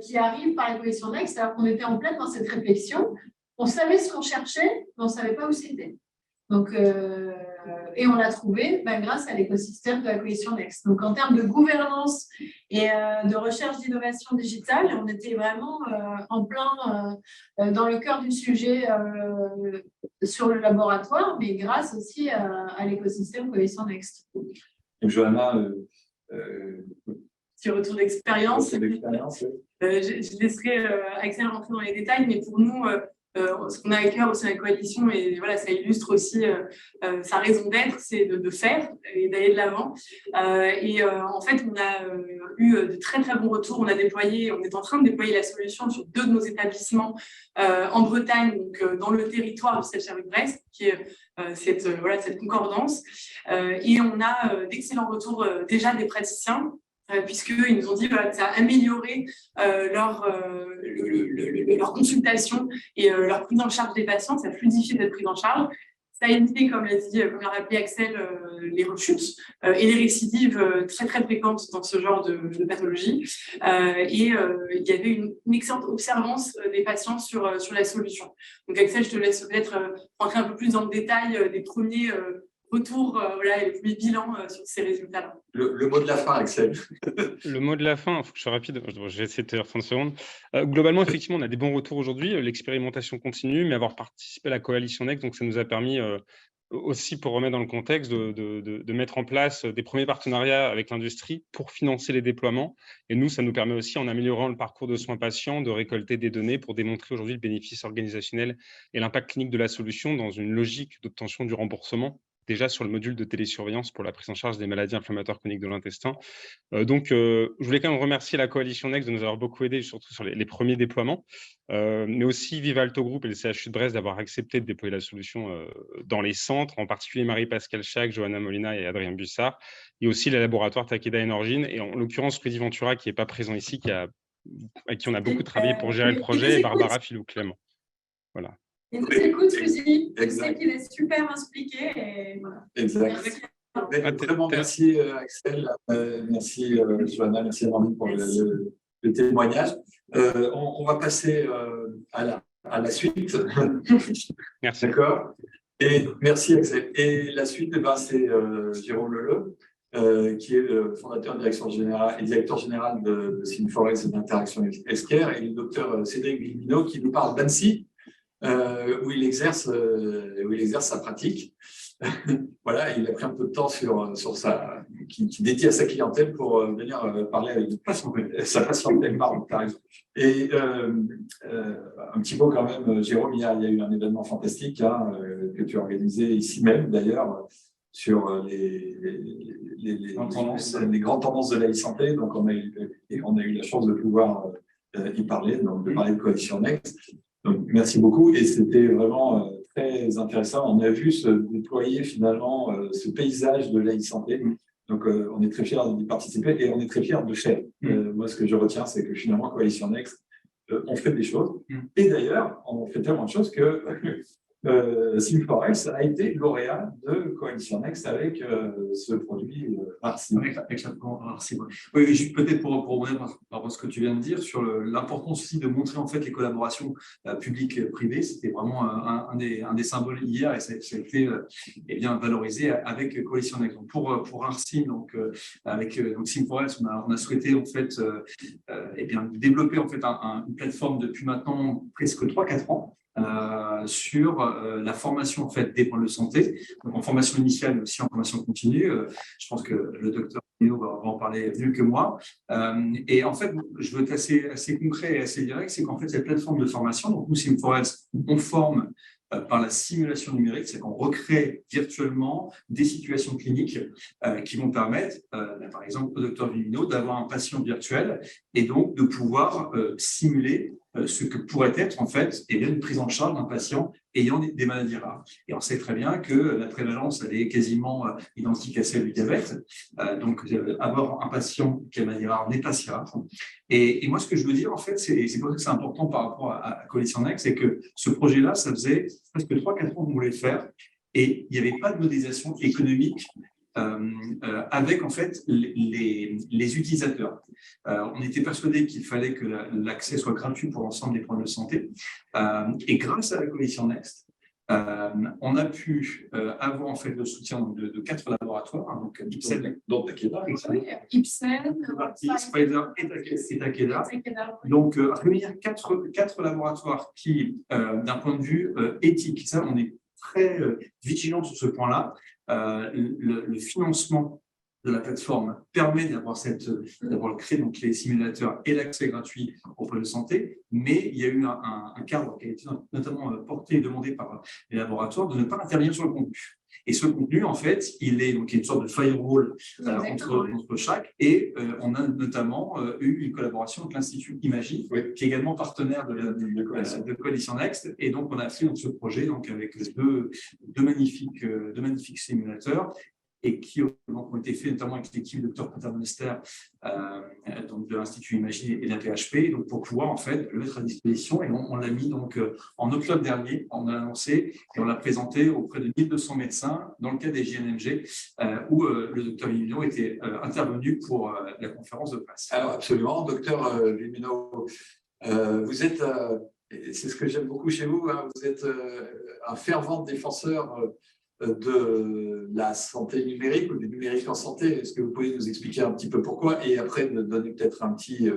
qui arrive par la coalition Next, alors qu'on était en pleine dans cette réflexion. On savait ce qu'on cherchait, mais on ne savait pas où c'était. Donc, et on l'a trouvé grâce à l'écosystème de la coalition Next. Donc, en termes de gouvernance et de recherche d'innovation digitale, on était vraiment en plein dans le cœur du sujet sur le laboratoire, mais grâce aussi à l'écosystème coalition Next. Donc, Johanna, petit retour d'expérience. Je laisserai Axel rentrer dans les détails, mais pour nous, ce qu'on a à cœur aussi à la coalition, et voilà, ça illustre aussi sa raison d'être, c'est de faire et d'aller de l'avant. En fait, on a eu de très très bons retours. On est en train de déployer la solution sur 2 de nos établissements en Bretagne, donc dans le territoire de Celle-Charruc-Brest, qui est cette concordance. Et on a d'excellents retours déjà des praticiens, puisqu'ils nous ont dit que ça a amélioré leur consultation et leur prise en charge des patients, ça a fluidifié cette prise en charge. Ça a évité, comme l'a rappelé Axel, les rechutes et les récidives très très fréquentes dans ce genre de pathologie. Il y avait une excellente observance des patients sur la solution. Donc Axel, je te laisse peut-être rentrer un peu plus dans le détail des premiers retour et le premier bilan sur ces résultats-là. Le mot de la fin, Axel. Le mot de la fin, il faut que je sois rapide, je vais essayer de tenir 30 secondes. Globalement, effectivement, on a des bons retours aujourd'hui, l'expérimentation continue, mais avoir participé à la coalition Next, donc ça nous a permis aussi, pour remettre dans le contexte, de mettre en place des premiers partenariats avec l'industrie pour financer les déploiements. Et nous, ça nous permet aussi, en améliorant le parcours de soins patients, de récolter des données pour démontrer aujourd'hui le bénéfice organisationnel et l'impact clinique de la solution dans une logique d'obtention du remboursement, déjà sur le module de télésurveillance pour la prise en charge des maladies inflammatoires chroniques de l'intestin. Je voulais quand même remercier la coalition Next de nous avoir beaucoup aidé, surtout sur les premiers déploiements, mais aussi Viva Alto Group et le CHU de Brest d'avoir accepté de déployer la solution dans les centres, en particulier Marie-Pascale Chac, Johanna Molina et Adrien Bussard, et aussi les laboratoires Takeda et Norgine, et en l'occurrence Rudy Ventura, qui n'est pas présent ici, avec qui on a beaucoup travaillé pour gérer le projet, et Barbara Filou-Clément. Voilà. Il nous écoute, Rudy. Je sais qu'il est super impliqué. Et voilà. Exact. Vraiment, merci Axel, merci Johanna, merci Amandine pour le témoignage. On va passer à la suite. Merci. D'accord. Et merci Axel. Et la suite, c'est Jérôme Leleu, qui est le fondateur et directeur général de Synforex et d'Interaction Healthcare, et le docteur Cédric Vimino qui nous parle d'Annecy, où il exerce sa pratique. voilà, il a pris un peu de temps sur qui dédie à sa clientèle pour venir parler avec sa patientèle, pardon, par exemple. Et un petit mot quand même, Jérôme, il y a eu un événement fantastique hein, que tu as organisé ici même d'ailleurs sur les grandes tendances de la e-santé. Donc on a eu la chance de pouvoir y parler, donc de parler de Coalition Next. Donc, merci beaucoup et c'était vraiment très intéressant. On a vu se déployer finalement ce paysage de la e-santé. Donc, on est très fiers d'y participer et on est très fiers de faire. Moi, ce que je retiens, c'est que finalement, Coalition Next, on fait des choses. Et d'ailleurs, on fait tellement de choses que Sim4Health a été lauréat de Coalition Next avec ce produit Arsim. Avec Arsim. Oui, peut-être pour rebondir par rapport à ce que tu viens de dire sur l'importance aussi de montrer en fait les collaborations publiques-privées. C'était vraiment un des symboles hier et ça a été eh bien, valorisé avec Coalition Next. Donc pour Arsim, donc avec Sim4Health, on a souhaité en fait eh bien, développer en fait une plateforme depuis maintenant presque 3-4 ans. Sur la formation en fait des points de santé, donc en formation initiale mais aussi en formation continue. Je pense que le docteur Léo va en parler mieux que moi. Et en fait, je veux être assez concret et assez direct, c'est qu'en fait cette plateforme de formation, donc nous Sim4Health, on forme par la simulation numérique, c'est qu'on recrée virtuellement des situations cliniques qui vont permettre, par exemple au docteur Vimino, d'avoir un patient virtuel et donc de pouvoir simuler ce que pourrait être en fait une prise en charge d'un patient ayant des maladies rares. Et on sait très bien que la prévalence elle est quasiment identique à celle du diabète. Donc avoir un patient qui a une maladie rare n'est pas si rare. Et moi ce que je veux dire en fait, c'est pour ça que c'est important par rapport à Coalition Next, c'est que ce projet-là, ça faisait presque 3-4 ans qu'on voulait le faire et il n'y avait pas de modélisation économique avec en fait les utilisateurs. On était persuadé qu'il fallait que l'accès soit gratuit pour l'ensemble des problèmes de santé. Et grâce à la Coalition Next, on a pu avoir en fait le soutien de 4 laboratoires, hein, donc Ipsen, dont Takeda, Ipsen, Pfizer et Takeda. Donc réunir 4 laboratoires qui, d'un point de vue éthique, ça on est très vigilant sur ce point-là. Le financement de la plateforme permet d'avoir créé donc les simulateurs et l'accès gratuit aux pôles de santé, mais il y a eu un cadre qui a été notamment porté et demandé par les laboratoires de ne pas intervenir sur le contenu. Et ce contenu, en fait, il est donc une sorte de firewall entre chaque. Et on a notamment eu une collaboration avec l'Institut Imagi, qui est également partenaire de Coalition Next. Et donc, on a fait ce projet donc, avec deux magnifiques simulateurs et qui ont été faits notamment avec l'équipe de Dr Paternoster donc de l'Institut Imagi et de la PHP, donc pour pouvoir en fait le mettre à disposition. Et on l'a mis donc en octobre dernier, on a annoncé et on l'a présenté auprès de 1200 médecins dans le cadre des JNMG où le docteur Vimino était intervenu pour la conférence de presse. Alors absolument, docteur Vimino, vous êtes, c'est ce que j'aime beaucoup chez vous, hein, vous êtes un fervent défenseur de la santé numérique ou du numérique en santé. Est-ce que vous pouvez nous expliquer un petit peu pourquoi et après nous donner peut-être un petit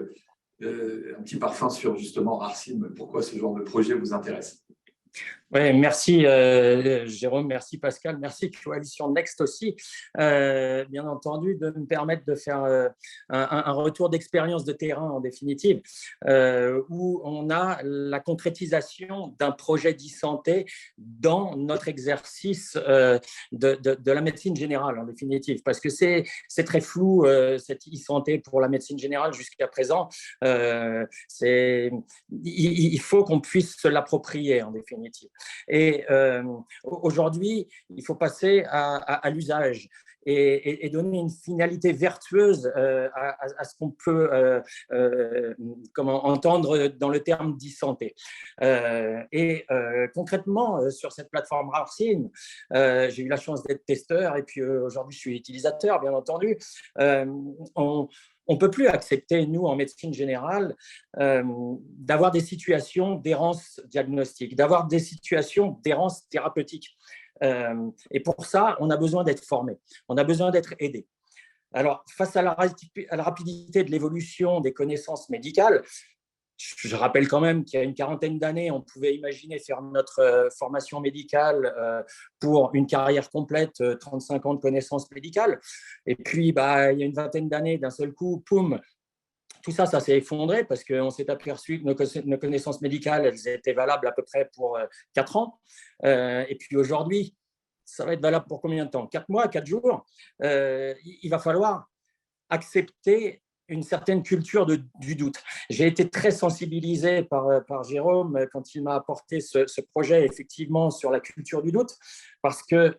parfum sur justement Arsim, pourquoi ce genre de projet vous intéresse? Oui, merci Jérôme, merci Pascal, merci Coalition Next aussi, bien entendu, de me permettre de faire un retour d'expérience de terrain en définitive, où on a la concrétisation d'un projet d'e-santé dans notre exercice de la médecine générale en définitive, parce que c'est très flou cette e-santé pour la médecine générale jusqu'à présent. Il faut qu'on puisse se l'approprier en définitive. Et aujourd'hui, il faut passer à l'usage et donner une finalité vertueuse à ce qu'on peut entendre dans le terme d'e-santé. Concrètement, sur cette plateforme Arsim, j'ai eu la chance d'être testeur et puis aujourd'hui, je suis utilisateur, bien entendu. On ne peut plus accepter, nous, en médecine générale, d'avoir des situations d'errance diagnostique, d'avoir des situations d'errance thérapeutique. Et pour ça, on a besoin d'être formé, on a besoin d'être aidé. Alors, face à la rapidité de l'évolution des connaissances médicales, Je rappelle quand même qu'il y a une quarantaine d'années, on pouvait imaginer faire notre formation médicale pour une carrière complète, 35 ans de connaissances médicales. Et puis, il y a une vingtaine d'années, d'un seul coup, poum, tout ça, ça s'est effondré parce qu'on s'est aperçu que nos connaissances médicales, elles étaient valables à peu près pour 4 ans. Et puis aujourd'hui, ça va être valable pour combien de temps? 4 mois, 4 jours. Il va falloir accepter une certaine culture du doute. J'ai été très sensibilisé par Jérôme quand il m'a apporté ce projet effectivement sur la culture du doute, parce que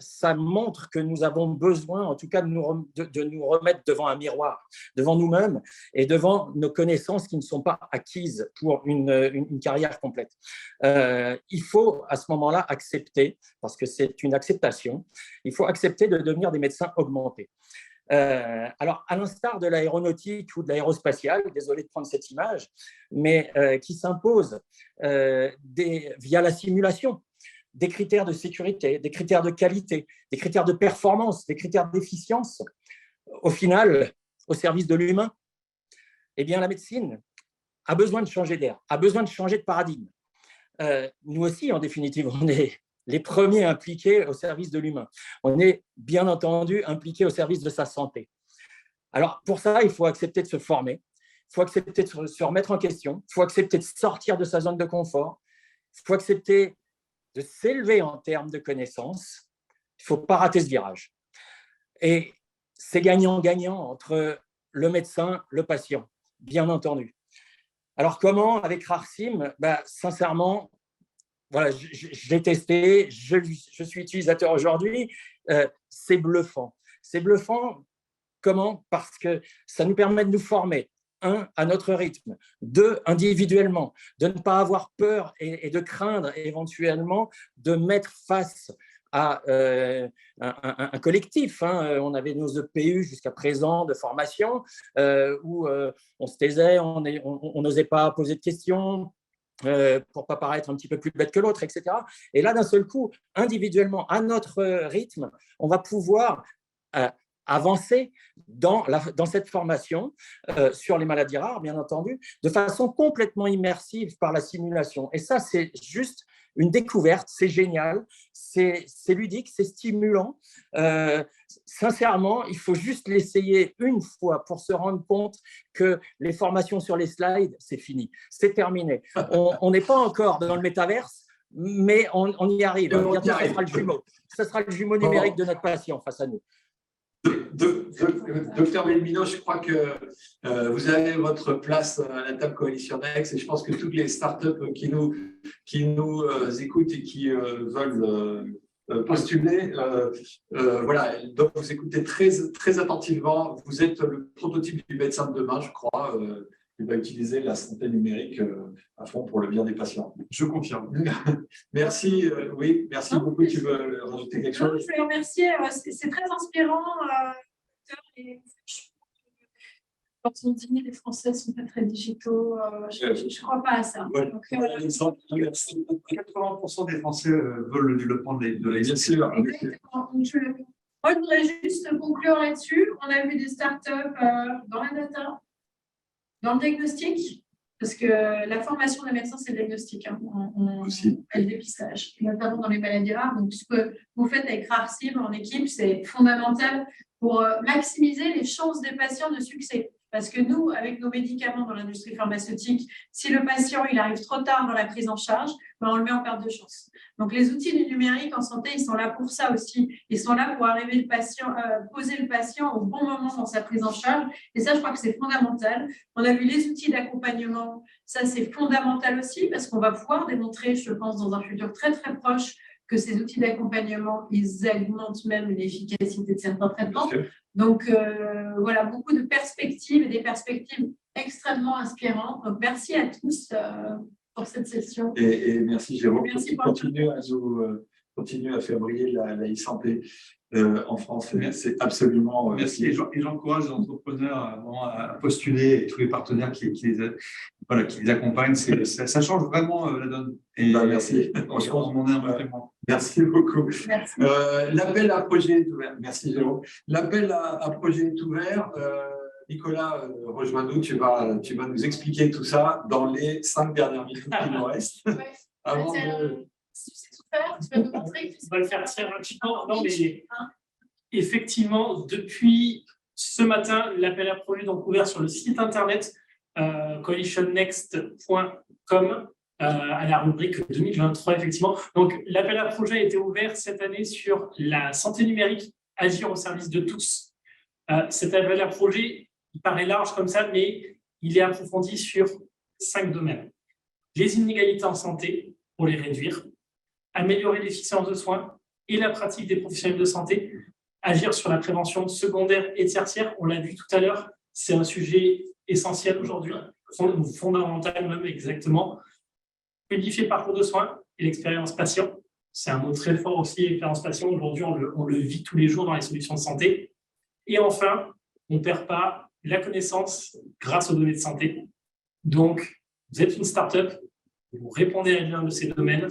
ça montre que nous avons besoin, en tout cas, de nous remettre devant un miroir, devant nous-mêmes et devant nos connaissances qui ne sont pas acquises pour une carrière complète. Il faut à ce moment-là accepter, parce que c'est une acceptation, il faut accepter de devenir des médecins augmentés. Alors, à l'instar de l'aéronautique ou de l'aérospatiale, désolé de prendre cette image, mais qui s'impose via la simulation, des critères de sécurité, des critères de qualité, des critères de performance, des critères d'efficience, au final, au service de l'humain, eh bien, la médecine a besoin de changer d'air, a besoin de changer de paradigme. Nous aussi, en définitive, on est les premiers impliqués au service de l'humain. On est bien entendu impliqués au service de sa santé. Alors, pour ça, il faut accepter de se former, il faut accepter de se remettre en question, il faut accepter de sortir de sa zone de confort, il faut accepter de s'élever en termes de connaissances. Il ne faut pas rater ce virage. Et c'est gagnant-gagnant entre le médecin, le patient, bien entendu. Alors, comment avec Rarsim? Sincèrement, voilà, je l'ai testé, je suis utilisateur aujourd'hui, c'est bluffant. C'est bluffant, comment? Parce que ça nous permet de nous former, 1, à notre rythme, 2, individuellement, de ne pas avoir peur et de craindre éventuellement de mettre face à un collectif. On avait nos EPU jusqu'à présent de formation où on se taisait, on n'osait pas poser de questions, pour ne pas paraître un petit peu plus bête que l'autre, etc. Et là, d'un seul coup, individuellement, à notre rythme, on va pouvoir avancer dans cette formation sur les maladies rares, bien entendu, de façon complètement immersive par la simulation. Et ça, c'est juste une découverte, c'est génial, c'est ludique, c'est stimulant. Sincèrement, il faut juste l'essayer une fois pour se rendre compte que les formations sur les slides, c'est fini, c'est terminé. On n'est pas encore dans le métaverse, mais on y arrive. Bientôt, ça sera le jumeau. Ce sera le jumeau numérique de notre patient face à nous. Docteur Belmino, je crois que vous avez votre place à la table Coalition Next et je pense que toutes les startups qui nous écoutent et qui veulent postuler, voilà, donc vous écoutez très attentivement. Vous êtes le prototype du médecin de demain, je crois. Il va utiliser la santé numérique à fond pour le bien des patients. Je confirme. Merci. Oui, merci beaucoup. Tu veux rajouter quelque chose? Je voulais remercier. C'est très inspirant. Quand on dit les Français ne sont pas très digitaux, je ne crois pas à ça. Ouais. Donc, 80% des Français veulent le développement de la bien sûr. Moi, je voudrais juste conclure là-dessus. On a vu des startups dans la data, dans le diagnostic, parce que la formation des médecins, c'est le diagnostic, et le dépistage, notamment dans les maladies rares. Donc, ce que vous faites avec Rarsim en équipe, c'est fondamental pour maximiser les chances des patients de succès. Parce que nous, avec nos médicaments dans l'industrie pharmaceutique, si le patient il arrive trop tard dans la prise en charge, on le met en perte de chance. Donc, les outils du numérique en santé, ils sont là pour ça aussi. Ils sont là pour arriver le patient, poser le patient au bon moment dans sa prise en charge. Et ça, je crois que c'est fondamental. On a vu les outils d'accompagnement. Ça, c'est fondamental aussi parce qu'on va pouvoir démontrer, je pense, dans un futur très, très proche, que ces outils d'accompagnement, ils augmentent même l'efficacité de certains traitements. Donc, voilà, beaucoup de perspectives et des perspectives extrêmement inspirantes. Donc, merci à tous pour cette session. Et merci, Jérôme. Merci Continue à faire briller la e-santé en France. C'est absolument… Merci. Et j'encourage les entrepreneurs à postuler et tous les partenaires qui les accompagnent. Ça change vraiment la donne. Et merci. Je pense qu'on est un peu. Merci beaucoup. L'appel à projet est ouvert. Merci, Jérôme. L'appel à projet est ouvert. Nicolas, rejoins-nous, tu vas nous expliquer tout ça dans les 5 dernières minutes qui nous restent. Ouais. Avant Tu sais tout faire, tu vas nous montrer. On va le faire très rapidement. Non, mais effectivement, depuis ce matin, l'appel à projet est ouvert sur le site internet coalitionnext.com à la rubrique 2023, effectivement. Donc, l'appel à projet a été ouvert cette année sur la santé numérique, agir au service de tous. Cet appel à projet, il paraît large comme ça, mais il est approfondi sur 5 domaines. Les inégalités en santé, pour les réduire, améliorer l'efficience de soins et la pratique des professionnels de santé, agir sur la prévention secondaire et tertiaire, on l'a vu tout à l'heure, c'est un sujet essentiel aujourd'hui, fondamental même exactement. Fluidifier le parcours de soins et l'expérience patient, c'est un mot très fort aussi, l'expérience patient, aujourd'hui on le vit tous les jours dans les solutions de santé. Et enfin, on ne perd pas la connaissance grâce aux données de santé. Donc, vous êtes une start-up, vous répondez à l'un de ces domaines,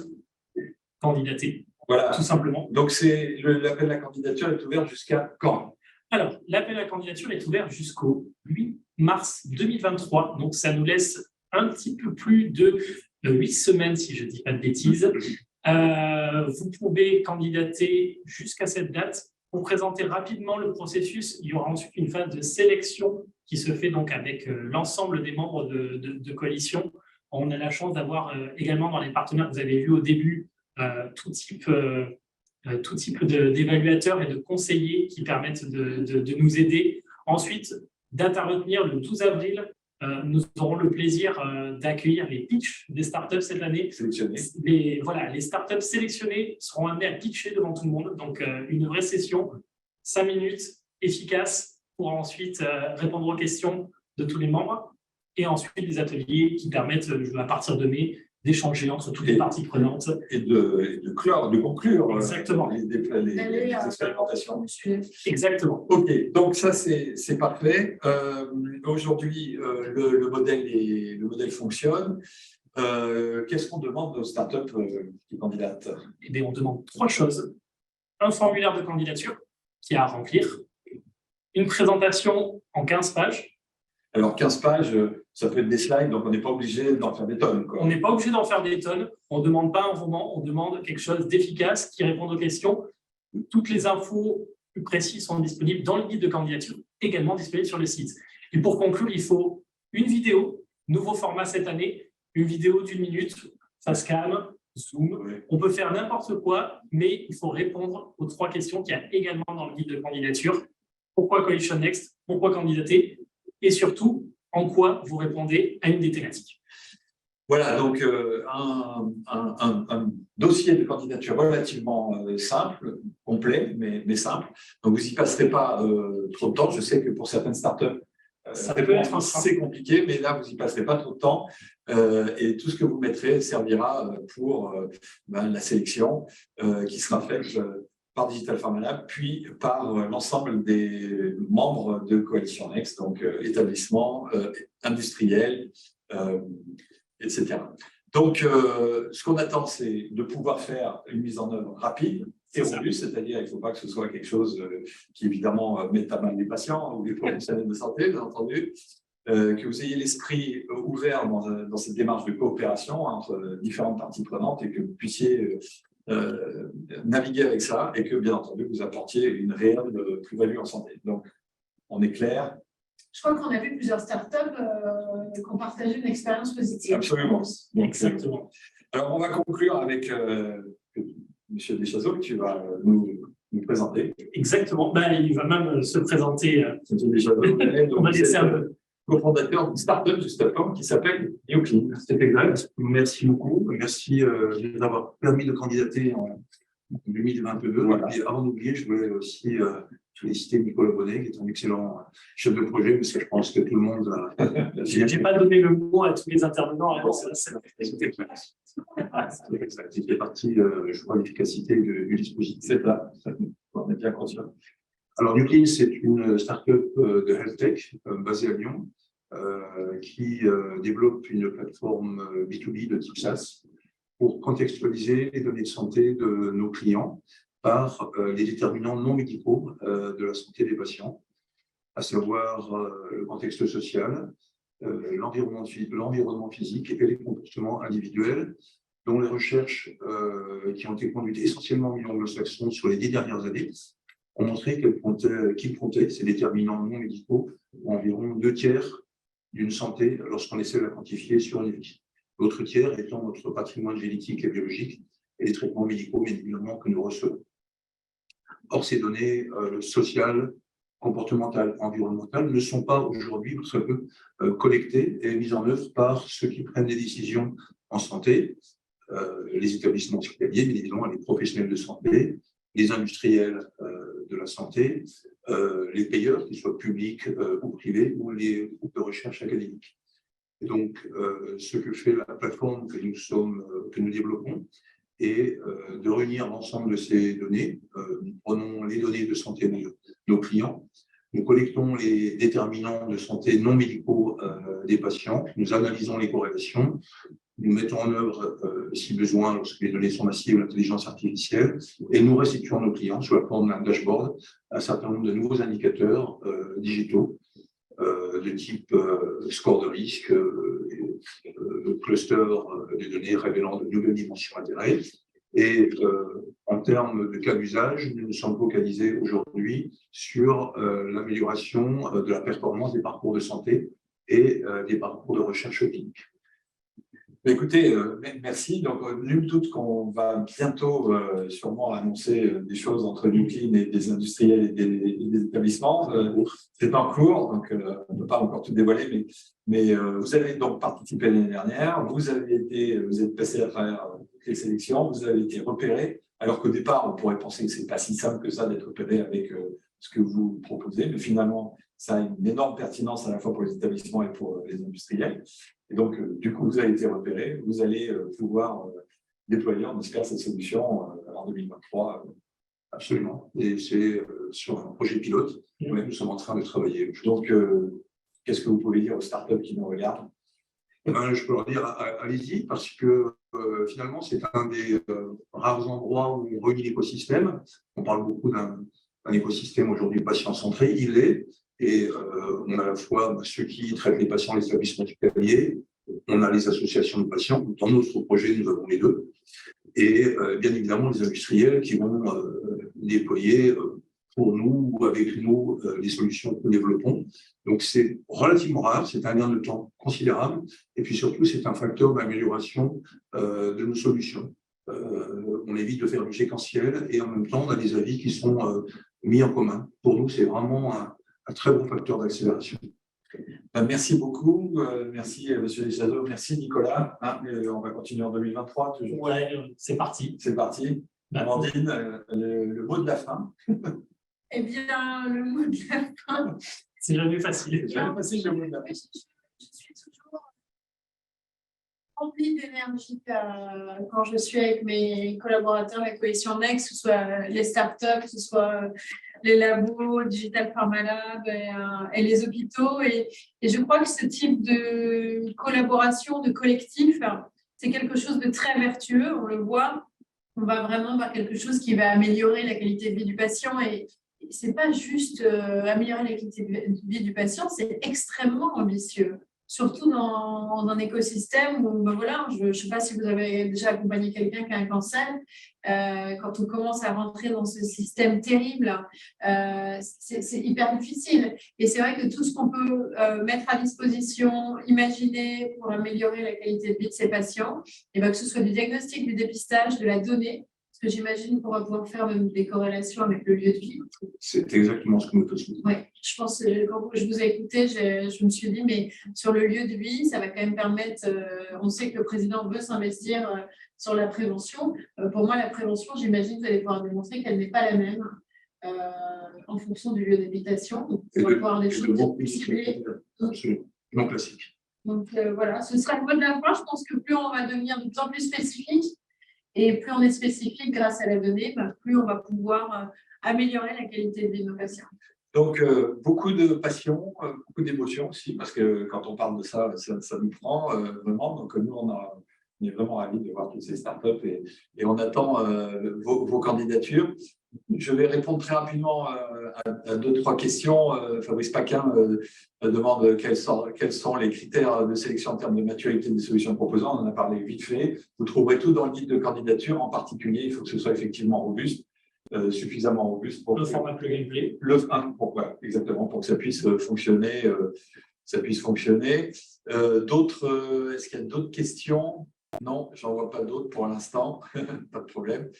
candidatez, voilà. Tout simplement. Donc, l'appel à la candidature est ouvert jusqu'à quand? Alors, l'appel à la candidature est ouvert jusqu'au 8 mars 2023. Donc, ça nous laisse un petit peu plus de 8 semaines, si je ne dis pas de bêtises. Vous pouvez candidater jusqu'à cette date. Pour présenter rapidement le processus, il y aura ensuite une phase de sélection qui se fait donc avec l'ensemble des membres de coalition. On a la chance d'avoir également dans les partenaires, vous avez vu au début, tout type d'évaluateurs et de conseillers qui permettent de nous aider. Ensuite, date à retenir, le 12 avril, nous aurons le plaisir d'accueillir les pitchs des startups cette année. Les startups sélectionnées seront amenées à pitcher devant tout le monde. Donc, une vraie session, 5 minutes, efficace, pour ensuite répondre aux questions de tous les membres. Et ensuite, des ateliers qui permettent, à partir de mai, d'échanger entre toutes les parties prenantes. Et de conclure exactement. les expérimentations. Exactement. OK, donc ça, c'est parfait. Aujourd'hui, le modèle fonctionne. Qu'est-ce qu'on demande aux startups qui candidatent? Eh bien, on demande 3 choses. Un formulaire de candidature qui a à remplir, une présentation en 15 pages. Alors, 15 pages, ça peut être des slides, donc on n'est pas obligé d'en faire des tonnes. On n'est pas obligé d'en faire des tonnes. On ne demande pas un roman, on demande quelque chose d'efficace qui réponde aux questions. Toutes les infos plus précises sont disponibles dans le guide de candidature, également disponible sur le site. Et pour conclure, il faut une vidéo, nouveau format cette année, une vidéo d'1 minute, facecam, Zoom. Oui. On peut faire n'importe quoi, mais il faut répondre aux 3 questions qu'il y a également dans le guide de candidature. Pourquoi Coalition Next? Pourquoi candidater? Et surtout, en quoi vous répondez à une des thématiques. Voilà, donc un dossier de candidature relativement simple, complet, mais simple. Donc, vous n'y passerez pas trop de temps. Je sais que pour certaines startups, ça peut être assez compliqué, mais là, vous n'y passerez pas trop de temps. Et tout ce que vous mettrez servira pour la sélection qui sera faite par Digital Pharma Lab, puis par l'ensemble des membres de Coalition Next, donc établissements, industriels, etc. Donc, ce qu'on attend, c'est de pouvoir faire une mise en œuvre rapide et robuste, c'est-à-dire il ne faut pas que ce soit quelque chose qui, évidemment, mette à mal les patients ou les professionnels de santé, bien entendu, que vous ayez l'esprit ouvert dans cette démarche de coopération entre différentes parties prenantes et que vous puissiez naviguer avec ça et que, bien entendu, vous apportiez une réelle plus-value en santé. Donc, on est clair. Je crois qu'on a vu plusieurs startups qui ont partagé une expérience positive. Absolument. Donc, exactement. Alors, on va conclure avec M. Deschazeaux, que tu vas nous présenter. Exactement. Il va même se présenter. On va laisser un peu. Co-fondateur d'une start-up justement qui s'appelle NewClean. C'est exact. Merci beaucoup. Merci d'avoir permis de candidater en 2022. Voilà. Et avant d'oublier, je voulais aussi féliciter Nicolas Bonnet, qui est un excellent chef de projet, parce que je pense que tout le monde a... Je n'ai pas donné le mot à tous les intervenants. C'était exact. Il fait partie, je crois, de l'efficacité du dispositif. C'est là. On est bien conscient. Alors, NewClean, c'est une start-up de health tech basée à Lyon qui développe une plateforme B2B de type SaaS pour contextualiser les données de santé de nos clients par les déterminants non médicaux de la santé des patients. à savoir le contexte social, l'environnement physique et les comportements individuels, dont les recherches qui ont été conduites essentiellement en milieu anglo-saxon sur les 10 dernières années ont montré qu'ils comptaient, ces déterminants non médicaux, environ 2/3 d'une santé lorsqu'on essaie de la quantifier sur une vie. L'autre tiers étant notre patrimoine génétique et biologique et les traitements médicaux, bien évidemment, que nous recevons. Or, ces données sociales, comportementales, environnementales ne sont pas aujourd'hui très peu collectées et mises en œuvre par ceux qui prennent des décisions en santé, les établissements hospitaliers, bien évidemment, les professionnels de santé, les industriels de la santé, les payeurs, qu'ils soient publics ou privés, ou les groupes de recherche académiques. Et donc, ce que fait la plateforme que nous développons est de réunir l'ensemble de ces données. Nous prenons les données de santé de nos clients, nous collectons les déterminants de santé non médicaux des patients, nous analysons les corrélations, nous mettons en œuvre, si besoin, lorsque les données sont massives, l'intelligence artificielle, et nous restituons à nos clients, sous la forme d'un dashboard, un certain nombre de nouveaux indicateurs digitaux de type score de risque, cluster de données révélant de nouvelles dimensions d'intérêt. Et en termes de cas d'usage, nous nous sommes focalisés aujourd'hui sur l'amélioration de la performance des parcours de santé et des parcours de recherche clinique. Écoutez, merci. Donc, nul doute qu'on va bientôt sûrement annoncer des choses entre Newclean et des industriels et des établissements. C'est pas en cours, donc on ne peut pas encore tout dévoiler, mais vous avez donc participé l'année dernière, vous êtes passé à travers les sélections, vous avez été repéré, alors qu'au départ, on pourrait penser que ce n'est pas si simple que ça d'être repéré avec ce que vous proposez, mais finalement, ça a une énorme pertinence à la fois pour les établissements et pour les industriels. Et donc, du coup, vous avez été repéré, vous allez pouvoir déployer, on espère, cette solution en 2023. Absolument. Et c'est sur un projet pilote où nous sommes en train de travailler. Donc, qu'est-ce que vous pouvez dire aux startups qui nous regardent? Je peux leur dire, allez-y, parce que finalement, c'est un des rares endroits où on réunit l'écosystème. On parle beaucoup d'un écosystème aujourd'hui patient-centré, il l'est. Et on a à la fois ceux qui traitent les patients, les établissements hospitaliers, on a les associations de patients. Dans notre projet, nous avons les deux. Et bien évidemment, les industriels qui vont déployer pour nous ou avec nous les solutions que nous développons. Donc, c'est relativement rare, c'est un gain de temps considérable. Et puis surtout, c'est un facteur d'amélioration de nos solutions. On évite de faire du séquentiel et en même temps, on a des avis qui sont mis en commun. Pour nous, c'est vraiment un très bon facteur d'accélération. Merci beaucoup. Merci, M. Deschazos. Merci, Nicolas. On va continuer en 2023. Toujours. Ouais, c'est parti. C'est parti. Amandine, le mot de la fin. Eh bien, le mot de la fin. C'est jamais facile. C'est jamais facile, le mot de la fin. Je suis toujours remplie d'énergie quand je suis avec mes collaborateurs, la coalition Next, que ce soit les startups, que ce soit les labos, Digital Pharma Lab et les hôpitaux. Et je crois que ce type de collaboration, de collectif, c'est quelque chose de très vertueux. On le voit. On va vraiment vers quelque chose qui va améliorer la qualité de vie du patient. Et ce n'est pas juste améliorer la qualité de vie du patient, c'est extrêmement ambitieux. Surtout dans un écosystème où, ben voilà, je ne sais pas si vous avez déjà accompagné quelqu'un qui a un cancer, quand on commence à rentrer dans ce système terrible, c'est hyper difficile. Et c'est vrai que tout ce qu'on peut mettre à disposition, imaginer pour améliorer la qualité de vie de ces patients, et ben que ce soit du diagnostic, du dépistage, de la donnée, parce que j'imagine qu'on va pouvoir faire des corrélations avec le lieu de vie. C'est exactement ce que nous faisons. Oui, je pense que quand je vous ai écouté, je me suis dit, mais sur le lieu de vie, ça va quand même permettre, on sait que le président veut s'investir sur la prévention. Pour moi, la prévention, j'imagine que vous allez pouvoir démontrer qu'elle n'est pas la même en fonction du lieu d'habitation. Donc, on va pouvoir des choses plus ciblées. Non classique. Donc voilà, ce sera le mot de la fin. Je pense que plus on va devenir de plus en plus spécifique, et plus on est spécifique grâce à la donnée, plus on va pouvoir améliorer la qualité de vie de nos patients. Donc, beaucoup de passion, beaucoup d'émotions aussi, parce que quand on parle de ça, ça nous prend vraiment. Donc, nous, on est vraiment ravis de voir toutes ces startups et on attend vos candidatures. Je vais répondre très rapidement à 2-3 questions. Fabrice Paquin demande quels sont les critères de sélection en termes de maturité des solutions proposées. On en a parlé vite fait. Vous trouverez tout dans le guide de candidature. En particulier, il faut que ce soit effectivement robuste, suffisamment robuste pour le format plug and play. Exactement, pour que ça puisse fonctionner. Est-ce qu'il y a d'autres questions? Non, j'en vois pas d'autres pour l'instant. Pas de problème.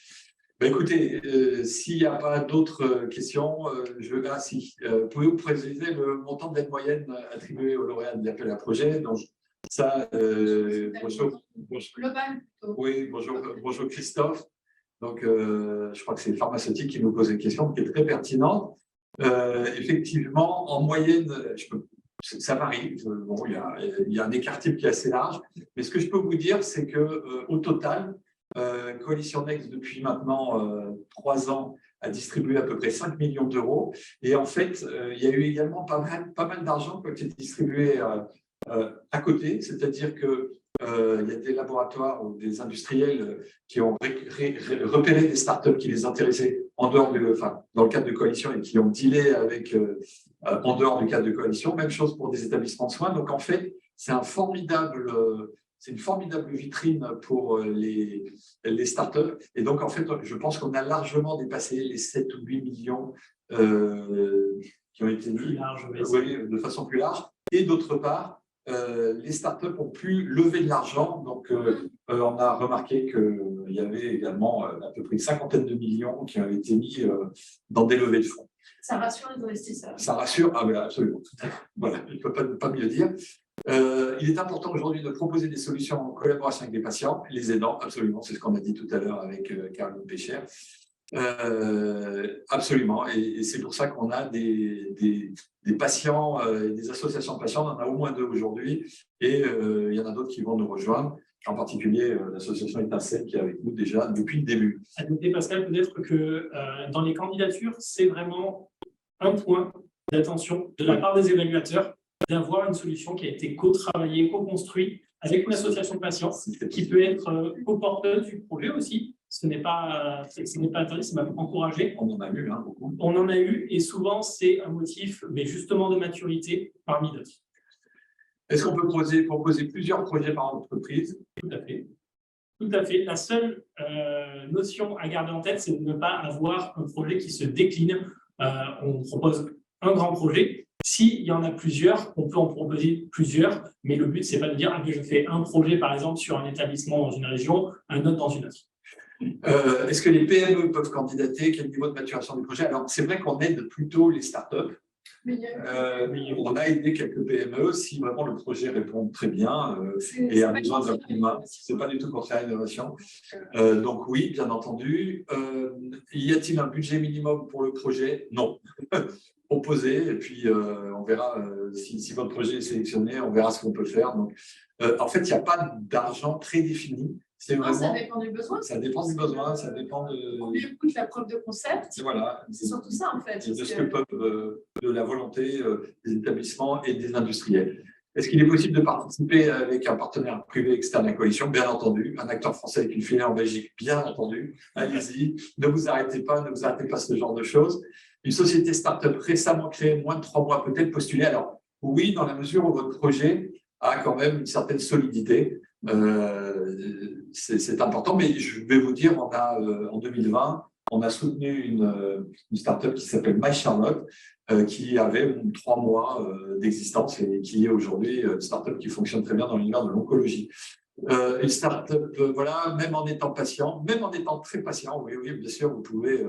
Écoutez, s'il n'y a pas d'autres questions, je veux bien, si. Pouvez-vous préciser le montant d'aide moyenne attribué aux lauréats de l'appel à projet? Donc, ça, bonjour. Global. Oui, bonjour Christophe. Donc, je crois que c'est le pharmaceutique qui nous pose une question qui est très pertinente. Effectivement, en moyenne, ça varie. Bon, il y a un écart type qui est assez large. Mais ce que je peux vous dire, c'est qu'au total, Coalition Next, depuis maintenant 3 ans, a distribué à peu près 5 millions d'euros. Et en fait, il y a eu également pas mal d'argent qui a été distribué à côté. C'est-à-dire qu'il y a des laboratoires ou des industriels qui ont repéré des startups qui les intéressaient en dehors dans le cadre de Coalition et qui ont dealé avec en dehors du cadre de Coalition. Même chose pour des établissements de soins. Donc, en fait, c'est une formidable vitrine pour les startups. Et donc, en fait, je pense qu'on a largement dépassé les 7 ou 8 millions qui ont été mis de façon plus large. Et d'autre part, les startups ont pu lever de l'argent. Donc, on a remarqué qu'il y avait également à peu près une 50aine de millions qui avaient été mis dans des levées de fonds. Ça rassure les investisseurs. Ça rassure, absolument. Voilà, il ne peut pas mieux dire. Il est important aujourd'hui de proposer des solutions en collaboration avec des patients, les aidants, absolument, c'est ce qu'on a dit tout à l'heure avec Caroline Pécher. Absolument, et c'est pour ça qu'on a des patients, des associations de patients, on en a au moins 2 aujourd'hui, et il y en a d'autres qui vont nous rejoindre, en particulier l'association Étincelle qui est avec nous déjà depuis le début. À noter, Pascal, peut-être que dans les candidatures, c'est vraiment un point d'attention de la part des évaluateurs d'avoir une solution qui a été co-travaillée, co-construite avec une association de patients qui peut être co-porteuse du projet aussi. Ce n'est pas interdit, c'est même encouragé. On en a eu beaucoup. On en a eu et souvent c'est un motif, mais justement de maturité parmi d'autres. Est-ce qu'on peut proposer plusieurs projets par entreprise? Tout à fait. Tout à fait. La seule notion à garder en tête, c'est de ne pas avoir un projet qui se décline. On propose un grand projet. S'il y en a plusieurs, on peut en proposer plusieurs, mais le but, ce n'est pas de dire que je fais un projet, par exemple, sur un établissement dans une région, un autre dans une autre. Est-ce que les PME peuvent candidater? Quel niveau de maturation du projet? Alors, c'est vrai qu'on aide plutôt les startups. On a aidé quelques PME si vraiment le projet répond très bien et a besoin d'un climat. Ce n'est pas du tout contraire à l'innovation. Donc oui, bien entendu. Y a-t-il un budget minimum pour le projet? Non. Proposer et puis on verra si votre projet est sélectionné, on verra ce qu'on peut faire. Donc, en fait, il n'y a pas d'argent très défini. Vraiment, ça dépend du besoin. Ça dépend du besoin, ça dépend de… Combien coûte la preuve de concept? Voilà. C'est surtout ça, en fait. De ce que peuvent, de la volonté des établissements et des industriels. Est-ce qu'il est possible de participer avec un partenaire privé externe à la coalition? Bien entendu. Un acteur français avec une filiale en Belgique? Bien entendu. Allez-y. Ne vous arrêtez pas ce genre de choses. Une société start-up récemment créée, moins de 3 mois, peut-être postuler? Alors, oui, dans la mesure où votre projet a quand même une certaine solidité. C'est important, mais je vais vous dire, en 2020, on a soutenu une start-up qui s'appelle MyCharlotte, qui avait 3 mois d'existence et qui est aujourd'hui une start-up qui fonctionne très bien dans l'univers de l'oncologie. Une start-up, voilà, même en étant patient, même en étant très patient, oui, bien sûr, vous pouvez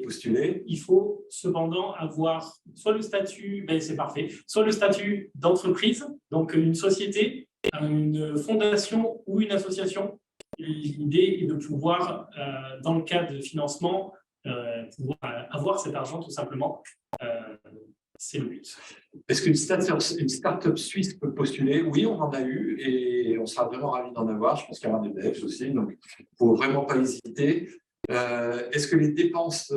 postuler. Il faut cependant avoir soit le statut, c'est parfait, soit le statut d'entreprise, donc une société, une fondation ou une association. L'idée est de pouvoir, dans le cas de financement, pouvoir avoir cet argent tout simplement. C'est le but. Est-ce qu'une start-up suisse peut postuler? Oui, on en a eu et on sera vraiment ravis d'en avoir. Je pense qu'il y aura des Belges aussi, donc il ne faut vraiment pas hésiter. Est-ce que les dépenses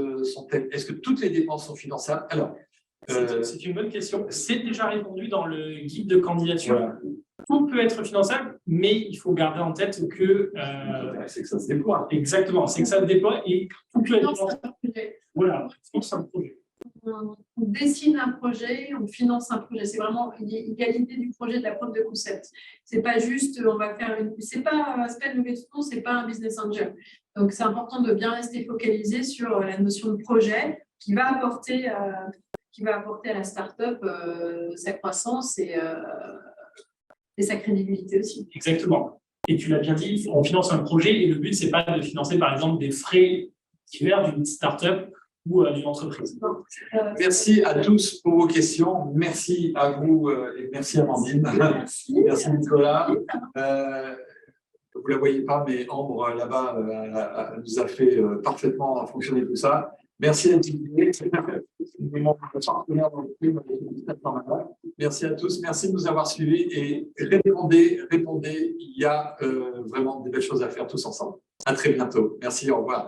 est-ce que toutes les dépenses sont finançables? Alors, c'est une bonne question. C'est déjà répondu dans le guide de candidature. Voilà. Tout peut être finançable, mais il faut garder en tête que… c'est que ça se déploie. Exactement, c'est que ça se déploie et tout peut être finançable. projet. Voilà, on finance un projet. On dessine un projet, on finance un projet. C'est vraiment l'égalité du projet, de la preuve de concept. C'est pas juste, on va faire une. C'est pas une levée de fonds, c'est pas un business angel. Donc c'est important de bien rester focalisé sur la notion de projet qui va apporter à la start-up sa croissance et sa crédibilité aussi. Exactement. Et tu l'as bien dit, on finance un projet et le but, c'est pas de financer, par exemple, des frais divers d'une start-up ou d'une entreprise. Merci à tous pour vos questions. Merci à vous et merci Amandine. Merci Nicolas. Vous ne la voyez pas, mais Ambre, là-bas, nous a fait parfaitement fonctionner tout ça. Merci à Merci à tous. Merci de nous avoir suivis et répondez. Il y a vraiment des belles choses à faire tous ensemble. À très bientôt. Merci, au revoir.